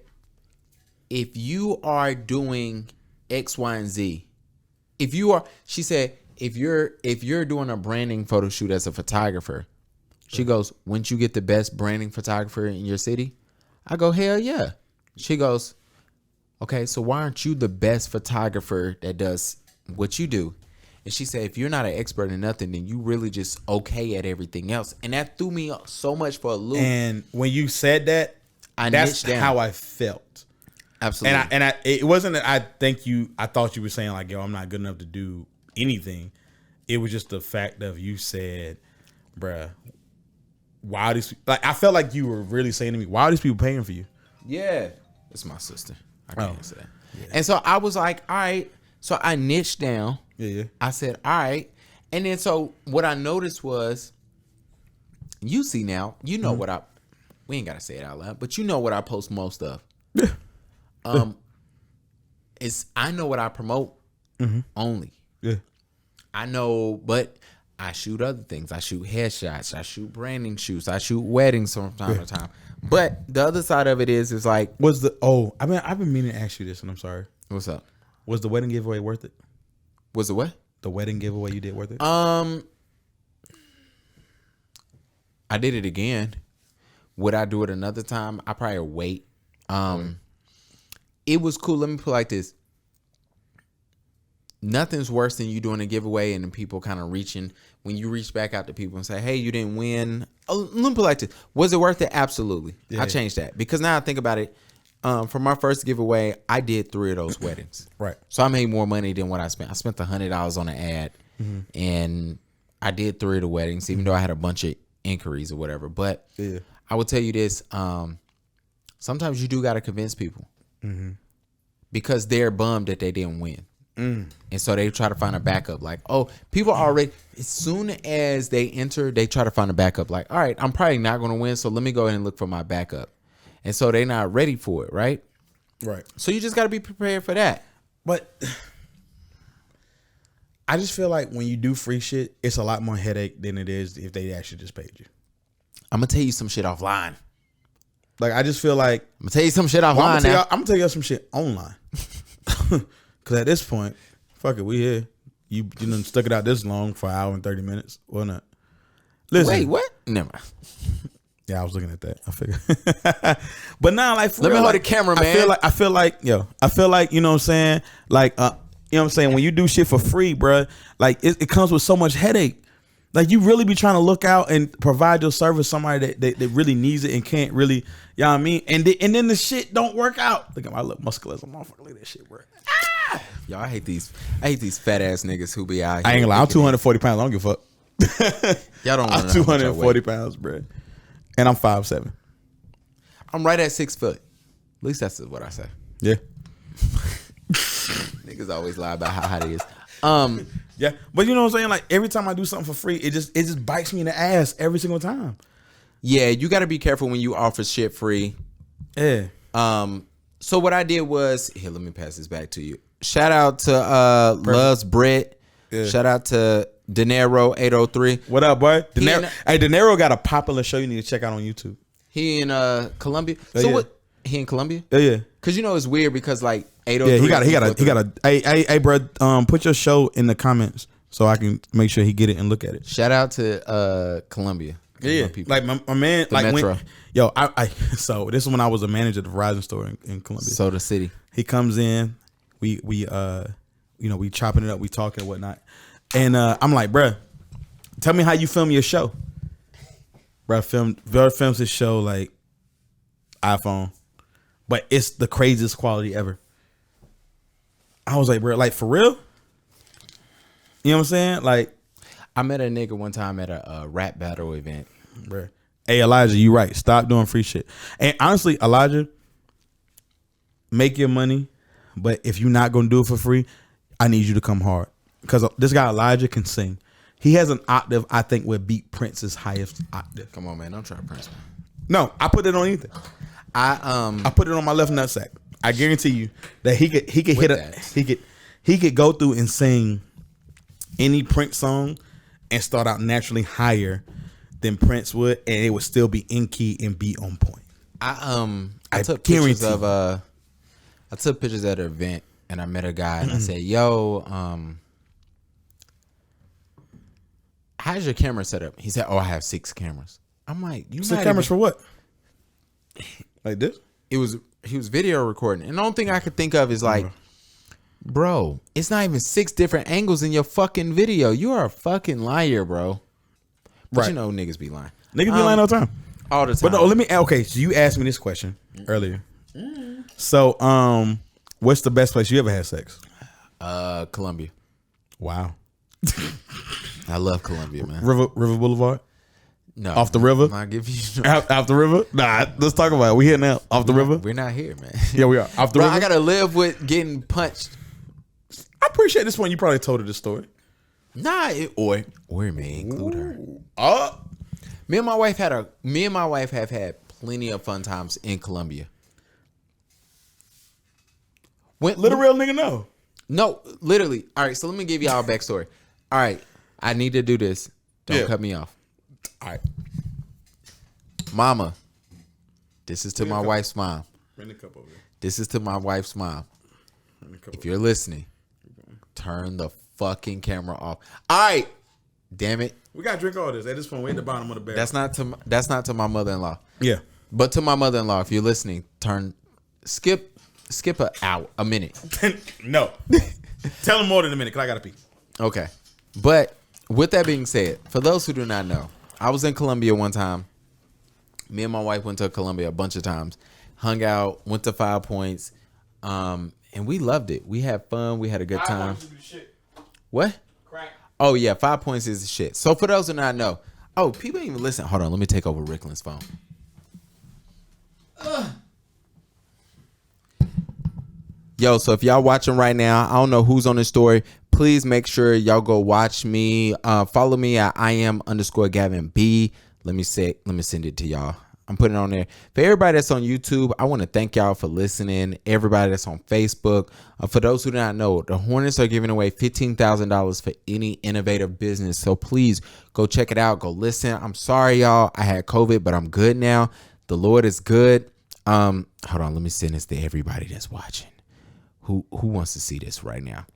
if you are doing X, Y, and Z, she said, if you're doing a branding photo shoot as a photographer, she goes, wouldn't you get the best branding photographer in your city? I go, hell yeah. She goes, okay, so why aren't you the best photographer that does what you do? And she said, if you're not an expert in nothing, then you really just okay at everything else. And that threw me so much for a loop. And when you said that, that's how I felt. Absolutely. And it wasn't that I thought you were saying like, yo, I'm not good enough to do anything. It was just the fact of you said, bruh, why are these, like, I felt like you were really saying to me, why are these people paying for you? Yeah. It's my sister. I can't answer that. Yeah. And so I was like, all right. So I niched down. Yeah. I said, all right. And then so what I noticed was, you see now, you know what we ain't got to say it out loud, but you know what I post most of. I know what I promote only. Yeah. I know, but I shoot other things. I shoot headshots. I shoot branding shoots. I shoot weddings from time to time. But the other side of it is like, I've been meaning to ask you this, and I'm sorry. What's up? Was the wedding giveaway worth it? Was the what? The wedding giveaway you did worth it? I did it again. Would I do it another time? I probably wait. It was cool. Let me put it like this. Nothing's worse than you doing a giveaway and then people kind of reaching, when you reach back out to people and say, hey, you didn't win. Oh, let me put it like this. Was it worth it? Absolutely. I changed that because now I think about it. For my first giveaway, I did 3 of those weddings. Right. So I made more money than what I spent. I spent $100 on an ad and I did 3 of the weddings, even though I had a bunch of inquiries or whatever. But I will tell you this. Sometimes you do got to convince people because they're bummed that they didn't win. And so they try to find a backup. Like, oh, people already, as soon as they enter, they try to find a backup. Like, all right, I'm probably not going to win, so let me go ahead and look for my backup. And so they're not ready for it, right? Right. So you just got to be prepared for that. But I just feel like when you do free shit, it's a lot more headache than it is if they actually just paid you. I'm going to tell you some shit offline. Like, I just feel like, I'm going to tell you some shit offline I'm going to tell you some shit online. Because at this point, fuck it, we here. You done stuck it out this long for an hour and 30 minutes. Why not? Listen. Wait, what? Never mind. Yeah, I was looking at that. I figured. But now, like, for let real, me hold like, the camera, man. I feel like, you know what I'm saying? Like, you know what I'm saying? When you do shit for free, bruh, like, it comes with so much headache. Like, you really be trying to look out and provide your service to somebody that really needs it and can't really, you know what I mean? And then the shit don't work out. Look at my little muscular motherfucker. Look at that shit, bro. Yo, I hate these fat ass niggas who be out here. I ain't gonna lie, I'm 240 pounds. I don't give a fuck. Y'all don't want to I'm 240 pounds, bro. And I'm 5'7". I'm right at 6 foot. At least that's what I say. Yeah. Niggas always lie about how hot it is. Yeah, but you know what I'm saying? Like, every time I do something for free, it just bites me in the ass every single time. Yeah, you got to be careful when you offer shit free. Yeah. So what I did was, here, let me pass this back to you. Shout out to Loves Brett. Yeah. Shout out to Dinero 803. What up, boy? Dinero got a popular show you need to check out on YouTube. He in Colombia. Oh, so yeah. what? He in Colombia? Yeah. Cause you know it's weird because like 803. Yeah, he got a. Hey, bro. Put your show in the comments so I can make sure he get it and look at it. Shout out to Colombia. Yeah, like my man, the like Metro. So this is when I was a manager at the Verizon store in Colombia. So the city. He comes in, we chopping it up, we talking and whatnot, and I'm like, bruh, tell me how you film your show. Bruh films his show like iPhone, but it's the craziest quality ever. I was like, bruh, like for real? You know what I'm saying? Like, I met a nigga one time at a rap battle event. Bruh. Hey, Elijah, you right. Stop doing free shit. And honestly, Elijah, make your money, but if you're not going to do it for free, I need you to come hard. Because this guy, Elijah, can sing. He has an octave, I think, would beat Prince's highest octave. Come on, man. Don't try Prince, man. No, I put it on anything. I put it on my left nutsack. I guarantee you that he could hit that. he could go through and sing any Prince song and start out naturally higher than Prince would, and it would still be in key and be on point. I took pictures of I took pictures at an event, and I met a guy, and I said, "Yo, how's your camera set up?" He said, "Oh, I have 6 cameras." I'm like, "You 6 cameras for what? Like this?" He was video recording, and the only thing I could think of is like, bro, it's not even 6 different angles in your fucking video. You are a fucking liar, bro. But Right. you know niggas be lying. Niggas be lying all the time. All the time. But no, let me. Okay, so you asked me this question earlier. So, what's the best place you ever had sex? Columbia. Wow. I love Columbia, man. River Boulevard. No, Off the river? I'm not give you. Off the river? Nah, let's talk about it. We here now. Off the river? We're not here, man. Yeah, we are. Off the Bro, river. I gotta live with getting punched. I appreciate this one. You probably told her this story. Nah, or it may include her. Oh, Me and my wife have had plenty of fun times in Columbia. let a real nigga know. No, literally. All right, so let me give y'all a backstory. All right, I need to do this. Don't Yeah. cut me off. All right. Mama, this is to my wife's mom. Bring the cup over here. This is to my wife's mom. If you're listening, turn the fucking camera off. All right, damn it. We got to drink all this. At this point, we're at the bottom of the barrel. That's not to my mother-in-law. Yeah. But to my mother-in-law, if you're listening, skip a minute. No. Tell him more than a minute because I got to pee. Okay. But with that being said, for those who do not know, I was in Columbia one time. Me and my wife went to Columbia a bunch of times, hung out, went to 5 Points, and we loved it. We had fun. We had a good time. What? Crack. Oh, yeah. 5 Points is the shit. So for those who do not know, people even listen. Hold on. Let me take over Rickland's phone. Yo, so if y'all watching right now, I don't know who's on this story. Please make sure y'all go watch me. Follow me at @IM_Gavin B. Let me send it to y'all. I'm putting it on there. For everybody that's on YouTube, I want to thank y'all for listening. Everybody that's on Facebook. For those who do not know, the Hornets are giving away $15,000 for any innovative business. So please go check it out. Go listen. I'm sorry, y'all. I had COVID, but I'm good now. The Lord is good. Hold on. Let me send this to everybody that's watching. Who wants to see this right now?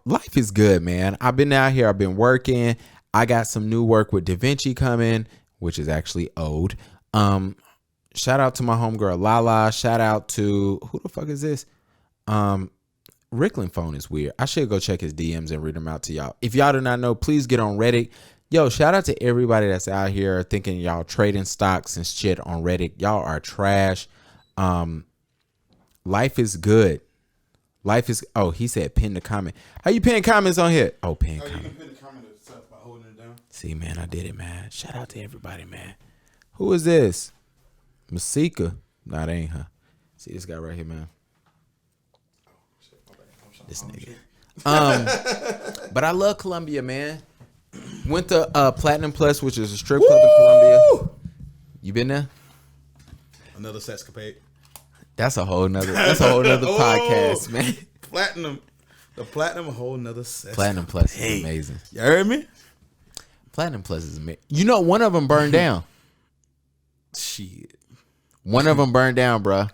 Life is good, man. I've been out here. I've been working. I got some new work with Da Vinci coming, which is actually old. Shout out to my homegirl Lala. Shout out to who the fuck is this? Rickland phone is weird. I should go check his DMs and read them out to y'all. If y'all do not know, please get on Reddit. Yo, shout out to everybody that's out here thinking y'all trading stocks and shit on Reddit. Y'all are trash. Life is good. He said pin the comment. How you pin comments on here? Oh, pin comment. You can pin the comment itself by holding it down. See, man, I did it, man. Shout out to everybody, man. Who is this? Masika. Nah, that ain't her. See this guy right here, man. This nigga. But I love Columbia, man. Went to Platinum Plus, which is a strip club in Columbia. You been there? Another sexcapade. That's a whole nother podcast, man. Platinum. The Platinum, a whole nother sex. Platinum Plus is amazing. You heard me? Platinum Plus is amazing. You know, one of them burned down. Shit. One of them burned down, bruh.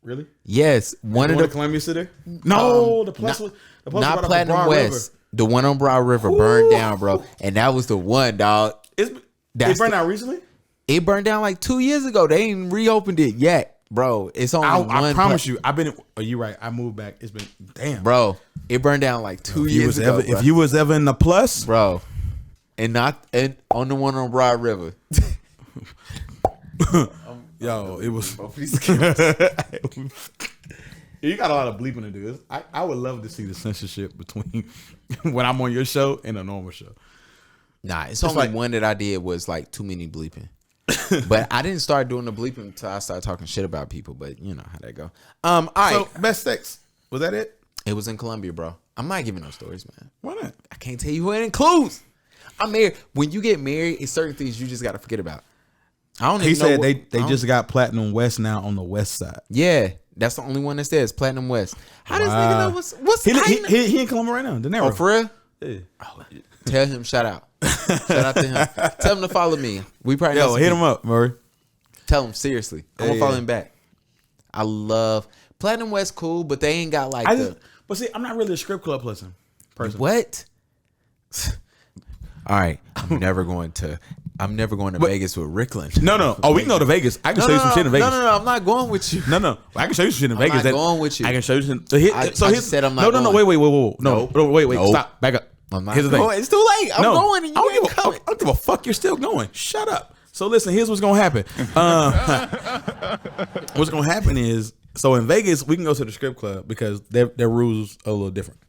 Really? Yes. One of the Columbia City? No, the Plus was not right Platinum Broad West. River. The one on Broad River burned down, bro. And that was the one, dog. It burned out recently? It burned down like 2 years ago. They ain't reopened it yet, bro. It's only I promise you. I've been. Oh, you right. I moved back. It's been damn, bro. It burned down like 2 years ago. If you was ever in the Plus, bro, and on the one on Broad River. Yo, it was. You got a lot of bleeping to do. I would love to see the censorship between when I'm on your show and a normal show. Nah, it's only like, one that I did was like too many bleeping. But I didn't start doing the bleeping until I started talking shit about people. But you know how that go. All right. So best sex, was that it? It was in Columbia, bro. I'm not giving no stories, man. Why not? I can't tell you who it includes. I'm married. When you get married, it's certain things you just got to forget about. I don't. He even said know they just got Platinum West now on the west side. Yeah, that's the only one that says Platinum West. How does nigga know what's He in Columbia right now. De Niro. Oh, for real? Yeah. Tell him shout out. Shout out to him. Tell him to follow me. We probably know some hit people. him up, Murray. Tell him seriously. I'm gonna follow him back. I love Platinum West, cool, but they ain't got like But see, I'm not really a strip club person. What? All right, I'm never going to Vegas with Rickland. No. Oh, we can go to Vegas. I can show you some shit in Vegas. No, I'm not going with you. No. I can show you some shit in Vegas. I'm not going with you. I can show you some. I just said I'm not No. going. Wait. No. Nope. Wait. Nope. Stop. Back up. I'm not Here's the going. thing. It's too late. I'm going and you ain't coming. I don't give a fuck. You're still going. Shut up. So listen, here's what's gonna happen. What's gonna happen is, so in Vegas we can go to the strip club because their rules are a little different.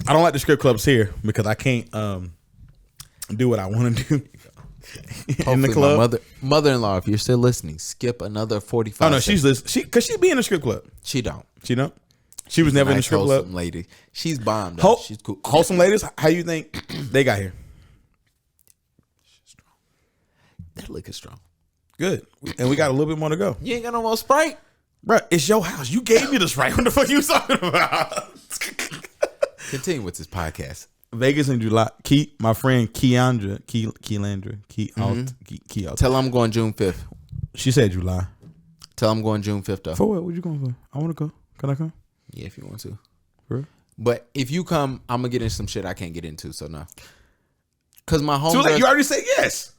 I don't like the strip clubs here because I can't do what I want to do in the club. My mother-in-law, if you're still listening, skip another 45. Oh no, she's listening. Because she be in the strip club. She don't. She don't. She was never in the strip club. Wholesome lady. She's bombed. Though. She's cool. Wholesome ladies. How you think they got here? That liquor strong. Good. And we got a little bit more to go. You ain't got no more Sprite? Bro, it's your house. You gave me the Sprite. What the fuck you talking about? Continue with this podcast. Vegas in July. My friend Keandra. Tell her I'm going June 5th. She said July. Tell her I'm going June 5th though. For what? What you going for? I want to go. Can I come? Yeah, if you want to. For real? But if you come, I'm going to get into some shit I can't get into, so no. Because my home. Too late. You already said yes.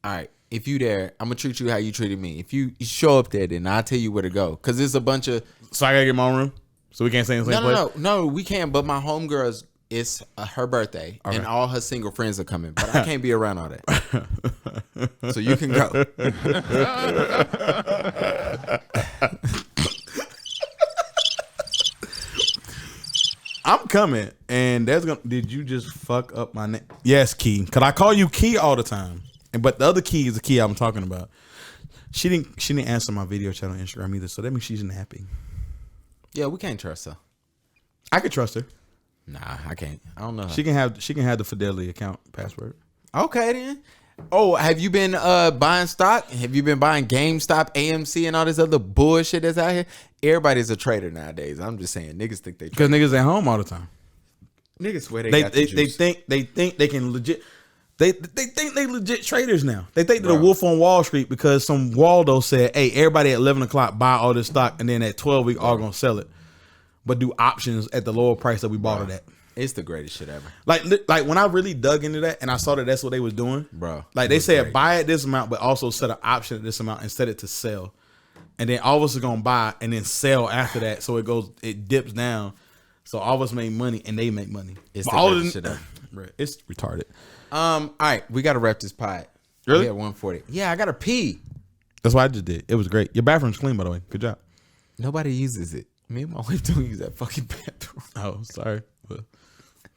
All right. If you there, I'm going to treat you how you treated me. If you show up there, then I'll tell you where to go. Because there's a bunch of... So I got to get my own room? So we can't stay in the same place? No, we can. But my homegirl's, it's her birthday. And all her single friends are coming. But I can't be around all that. So you can go. I'm coming. And there's going to... Did you just fuck up my name? Yes, Key. Because I call you Key all the time. But the other Key is the Key I'm talking about. She didn't answer my video chat on Instagram either, so that means she's napping. Yeah, we can't trust her. I could trust her. Nah, I can't. I don't know her. She can have the Fidelity account password. Okay then. Oh, have you been buying stock? Have you been buying GameStop, AMC, and all this other bullshit that's out here? Everybody's a trader nowadays. I'm just saying, niggas think they because niggas at home all the time. Niggas swear they think they can legit. They think they legit traders now. They think they're the Wolf on Wall Street because some Waldo said, "Hey, everybody at 11 o'clock buy all this stock, and then at 12 we all gonna sell it, but do options at the lower price that we bought it at." It's the greatest shit ever. Like when I really dug into that and I saw that that's what they was doing, bro. Like they said, buy at this amount, but also set an option at this amount and set it to sell, and then all of us are gonna buy and then sell after that, so it dips down, so all of us make money and they make money. It's but the all greatest of them, shit ever. It's retarded. All right, we gotta wrap this pod. Really? We at 140. Yeah, I gotta pee. That's what I just did. It was great. Your bathroom's clean, by the way. Good job. Nobody uses it. Me and my wife don't use that fucking bathroom. Oh, sorry. Well,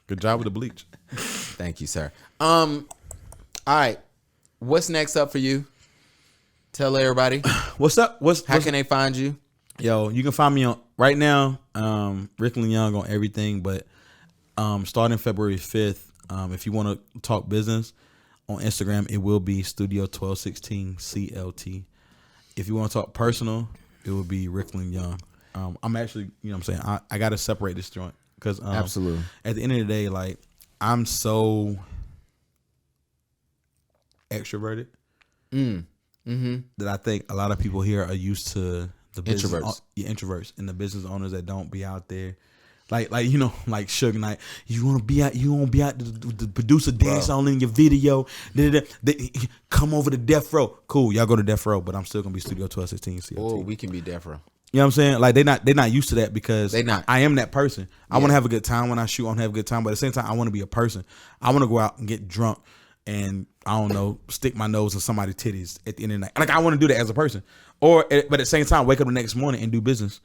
good job with the bleach. Thank you, sir. All right. What's next up for you? Tell everybody. What's up? How can they find you? Yo, you can find me on right now, Rickland Young on everything, but starting February 5th, if you want to talk business on Instagram, it will be Studio 1216 CLT. If you want to talk personal, it will be Rickland Young. I'm actually, you know what I'm saying, I got to separate this joint because absolutely at the end of the day, like I'm so extroverted that I think a lot of people here are used to the introverts and the business owners that don't be out there. Like you know, like Suge Knight, you want to be out the producer dance all in your video. Come over to Death Row. Cool, y'all go to Death Row, but I'm still gonna be Studio 1216 CLT. Oh, we can be Death Row. You know what I'm saying? Like they're not used to that because they not. I am that person. I want to have a good time when I shoot. I want to have a good time, but at the same time, I want to be a person. I want to go out and get drunk and I don't know, stick my nose in somebody's titties at the end of the night. Like I want to do that as a person, but at the same time, wake up the next morning and do business.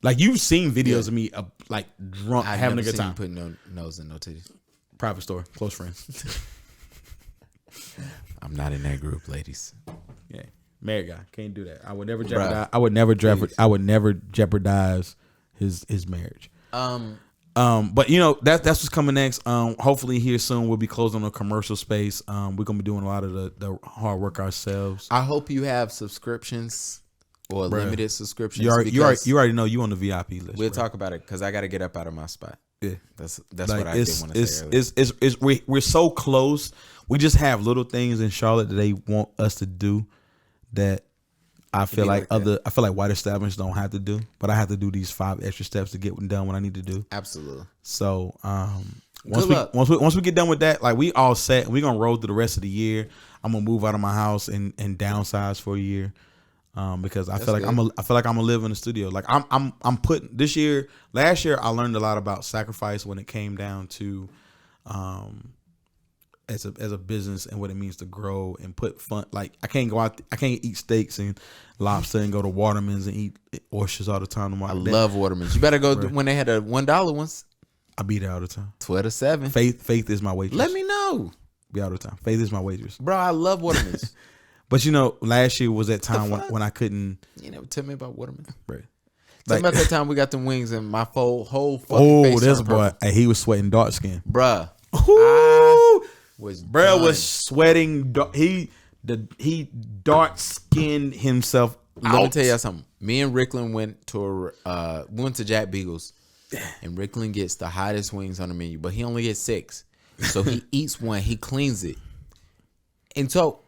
Like you've seen videos of me like drunk having a good time. Putting no nose in no titties. Private story, close friends. I'm not in that group, ladies. Yeah, married guy can't do that. I would never jeopardize. I would never jeopardize his marriage. But you know that's what's coming next. Hopefully here soon we'll be closing on a commercial space. We're gonna be doing a lot of the hard work ourselves. I hope you have subscriptions or limited subscriptions. You already know you on the VIP list. We'll talk about it because I got to get up out of my spot. Yeah, that's like, what I did want to say earlier. We're so close. We just have little things in Charlotte that they want us to do that I feel like white establishments don't have to do, but I have to do these 5 extra steps to get done what I need to do. Absolutely. So once we get done with that, like we all set, we're gonna roll through the rest of the year. I'm gonna move out of my house and downsize for a year. Because I feel like I'm gonna live in the studio. Like I'm putting last year I learned a lot about sacrifice when it came down to as a business and what it means to grow and put fun. Like I can't eat steaks and lobster and go to Waterman's and eat oysters all the time. I love Waterman's. You better go when they had a $1 ones. I be there all the time. 12 to 7. Faith is my waitress. Let me know. Be all the time. Faith is my waitress. Bro, I love Waterman's. But you know, last year was that time when I couldn't. You never tell me about Waterman's. Right. Tell me about that time we got them wings and my whole fucking face. Oh, this boy, he was sweating dark skin. Bruh. Bruh was sweating. He dark skinned himself. Let me tell y'all something. Me and Rickland went to Jack Beagle's, and Rickland gets the hottest wings on the menu, but he only gets 6. So he eats one, he cleans it. And so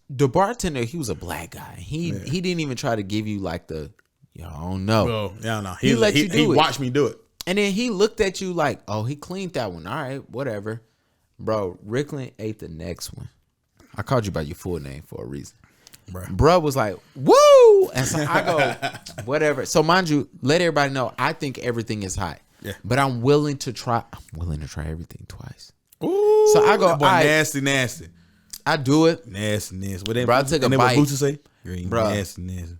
the bartender, he was a black guy. He didn't even try to give you like the, I don't know. Well, yeah, no. He let you do it. He watched me do it. And then he looked at you like, oh, he cleaned that one. All right, whatever. Bro, Rickland ate the next one. I called you by your full name for a reason. Bro was like, woo! And so I go, whatever. So mind you, let everybody know, I think everything is hot. Yeah. But I'm willing to try everything twice. Ooh, so I go, boy, nasty. I do it. Nasty. What bro, I took a bite. What Boots say? Bro, nasty.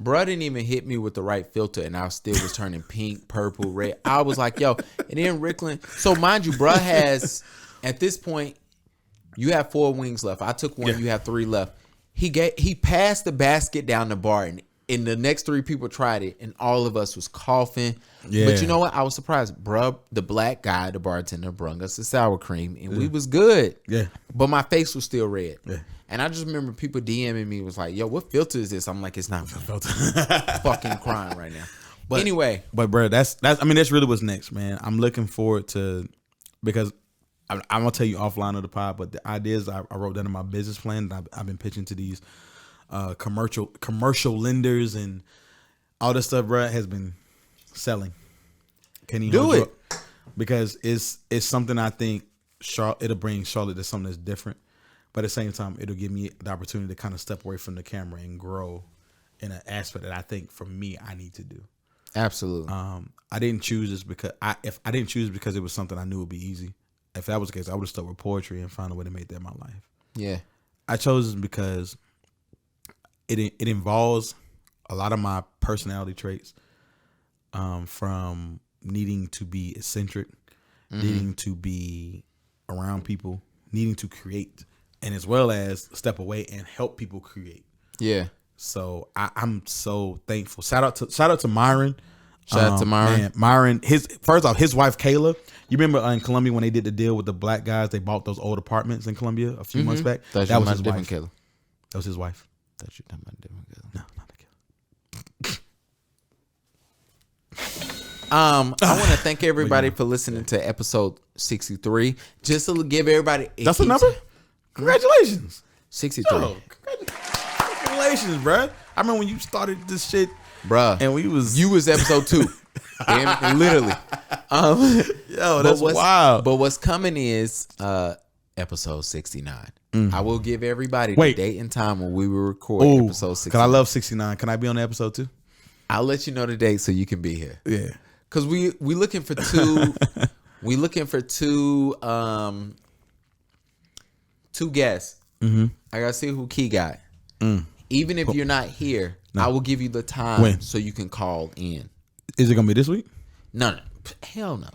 Bro didn't even hit me with the right filter, and I still was turning pink, purple, red. I was like, yo. And then Rickland. So mind you, bro has, at this point, you have 4 wings left. I took one. Yeah. You have 3 left. He passed the basket down the bar, and the next 3 people tried it, and all of us was coughing. Yeah. But you know what? I was surprised. Bruh, the black guy, the bartender, brung us the sour cream, and we was good. Yeah. But my face was still red. Yeah. And I just remember people DMing me, was like, yo, what filter is this? I'm like, it's not filter. Fucking crying right now. But anyway. But bro, that's really what's next, man. I'm looking forward to, because I'm gonna tell you offline of the pod, but the ideas I wrote down in my business plan that I've been pitching to these commercial lenders and all this stuff, bro, has been selling. Can you do it? Because it's something I think it'll bring Charlotte to something that's different, but at the same time, it'll give me the opportunity to kind of step away from the camera and grow in an aspect that I think for me I need to do. Absolutely. I didn't choose this because I didn't choose because it was something I knew would be easy. If that was the case, I would have stuck with poetry and found a way to make that my life. Yeah. I chose this because it involves a lot of my personality traits, from needing to be eccentric, needing to be around people, needing to create, and as well as step away and help people create. Yeah. So I'm so thankful. Shout out to Myron. Shout out to Myron. Man, Myron, his wife Kayla. You remember in Columbia when they did the deal with the black guys? They bought those old apartments in Columbia a few months back. That was his wife. Kayla. That was his wife. Thought you were talking about different Kayla. No, not the Kayla. I want to thank everybody for listening to episode 63. Just to give everybody. That's the number? Congratulations. 63. Yo, congratulations, bro. I remember when you started this shit. Bruh. And you was episode 2. Damn, literally. Yo, that's wild. But what's coming is episode 69. I will give everybody the date and time when we will record episode 69. Because I love 69. Can I be on the episode too? I'll let you know the date so you can be here. Yeah. Because we looking for 2 we looking for 2 guests. I gotta see who Key got. Even if you're not here, I will give you the time so you can call in. Is it gonna be this week? No. Hell no.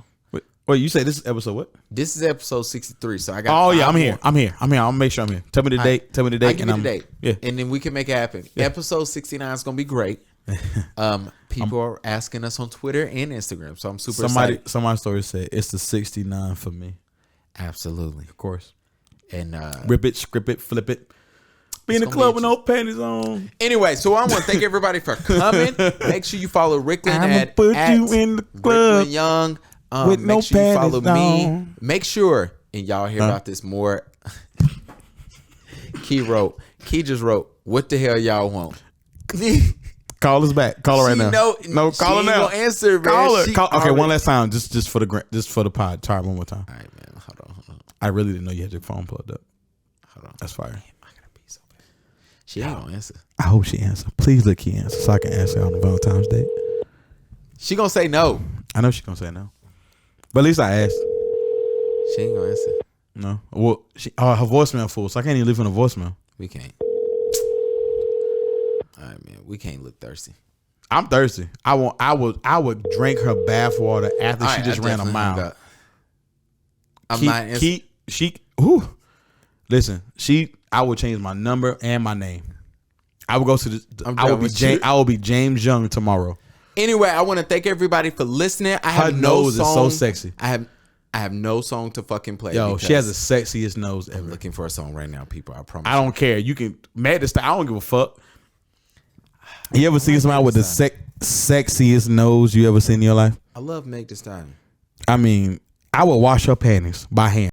Wait, you say this is episode what? This is episode 63. So I got. Oh yeah, I'm here. I'll make sure I'm here. Tell me the date. I'll give you the date. Yeah, and then we can make it happen. Yeah. Episode 69 is gonna be great. People are asking us on Twitter and Instagram, so I'm super excited. Somebody's story said it's the 69 for me. Absolutely, Of course. and Rip it, script it, flip it. Be in the gonna club be with no panties on. anyway, so I want to thank everybody for coming. Make sure you follow Rickland I'ma at put you in the club Rickland Young. with Make no sure you follow panties me. on. Make sure, and y'all hear about this more. Key just wrote, "What the hell y'all want?" Call us back. Call her right now. No, No, call her she now. ain't gonna answer, man. Call her. She Okay, already- one last time, just for the pod. Try it one more time. All right, man. Hold on. I really didn't know you had your phone plugged up. Hold on. That's fire. I gotta be so bad. She ain't gonna answer. I hope she answers. Please let Key answer so I can answer on the Valentine's Day. She gonna say no. I know she's gonna say no, but at least I asked. She ain't gonna answer. No, well, her voicemail full, so I can't even leave in a voicemail. We can't. All right, man. We can't look thirsty. I'm thirsty. I would drink her bath water after All she right, just I ran a definitely hung mile. up. I'm not answering. Listen, I would change my number and my name. I would go to the. I'm I would done be with you. I will be James Young tomorrow. Anyway, I want to thank everybody for listening. I Her have no nose song. is so sexy. I have no song to fucking play. Yo, because she has the sexiest nose I'm ever. looking for a song right now, people. I promise. I don't care. You can mad this. I don't give a fuck. You ever seen somebody with the sexiest nose you ever seen in your life? I love Meg Thee Stallion. I mean, I would wash her panties by hand.